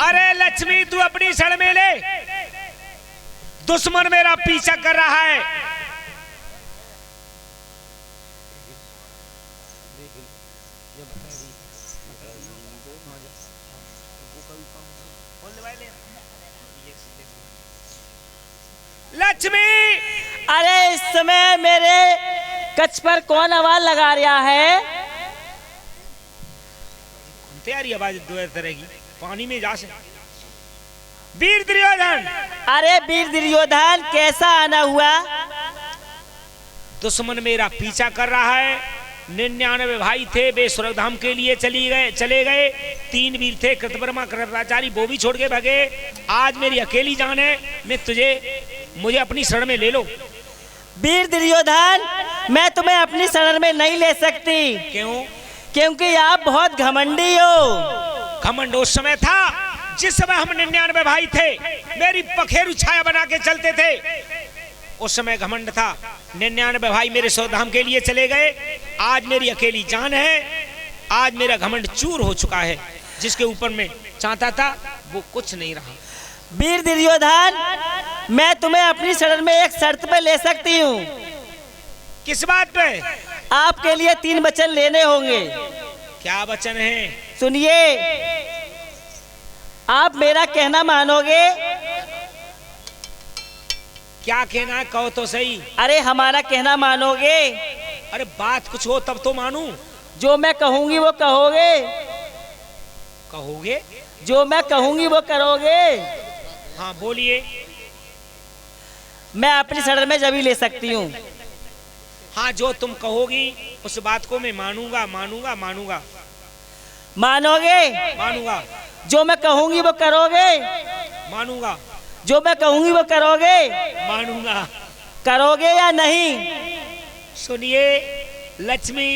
अरे लक्ष्मी तू अपनी सड़ में ले दुश्मन मेरा पीछा कर रहा है। लक्ष्मी अरे इस समय मेरे कच्छ पर कौन आवाज लगा रहा है? तैयारी आवाज दो तरह की पानी में जा से वीर दुर्योधन। अरे वीर दुर्योधन कैसा आना हुआ? दुश्मन मेरा पीछा कर रहा है। 99 भाई थे वे स्वर्गधाम के लिए चले गए। 3 वीर थे कृतवर्मा कृपाचारी वो भी छोड़ के भागे। आज मेरी अकेली जान है मुझे अपनी शरण में ले लो। वीर दुर्योधन मैं तुम्हें अपनी शरण में नहीं ले सकती। क्यों? क्योंकि आप बहुत घमंडी हो। घमंड उस समय था जिस समय हम 99 भाई थे मेरी पखेरु छाया बना के चलते थे। उस समय घमंड था। 99 भाई मेरे स्वर्गधाम के लिए चले गए। आज मेरी अकेली जान है। आज मेरा घमंड चूर हो चुका है। जिसके ऊपर मैं चाहता था वो कुछ नहीं रहा। वीर दुर्योधन मैं तुम्हें अपनी शरण में एक शर्त पे ले सकती हूँ। किस बात पे? आपके लिए 3 वचन लेने होंगे। क्या वचन है? सुनिए, आप मेरा कहना मानोगे? क्या कहना है कहो तो सही। अरे हमारा कहना मानोगे? अरे बात कुछ हो तब तो मानूं। जो मैं कहूंगी वो कहोगे? कहोगे? जो मैं कहूंगी वो करोगे? हाँ बोलिए। मैं अपनी शरण में जब ही ले सकती हूँ। हाँ, जो तुम कहोगी उस बात को मैं मानूंगा मानूंगा मानूंगा मानोगे? मानूंगा जो मैं कहूंगी वो करोगे? मानूंगा जो मैं कहूंगी वो करोगे? मानूंगा। करोगे या नहीं? सुनिए लक्ष्मी,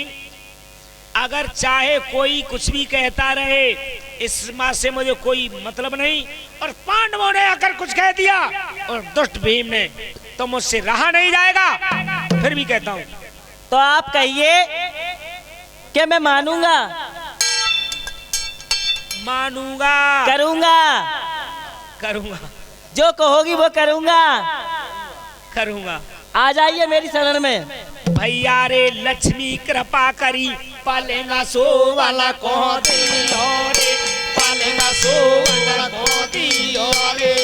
अगर चाहे कोई कुछ भी कहता रहे, इस बात से मुझे कोई मतलब नहीं। और पांडवों ने अगर कुछ कह दिया और दुष्ट भीम ने, तो मुझसे रहा नहीं जाएगा। फिर भी कहता हूं, तो आप कहिए कि मैं मानूंगा, मानूंगा, करूंगा। करूंगा, जो कहोगी वो करूंगा। करूंगा। आ जाइए मेरी शरण में। भैया रे लक्ष्मी कृपा करी, पालेगा सो वाला को दियो रे, पालेगा सो वाला को दियो रे।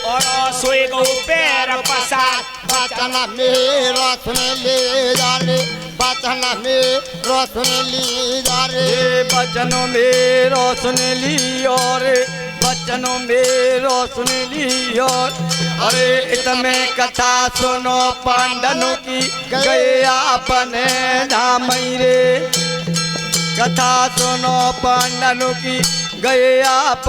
और सोए गो पैर पसार, वचन मेरा सुन ले जा रे, वचन मेरा सुन ली जा रे। बचनों मेरो सुन लियो रे, बचनों मेरो सुन लियो। अरे इसमें कथा सुनो पांडवों की, गए अपने धाम रे। कथा सुनो पांडवों की, गए आप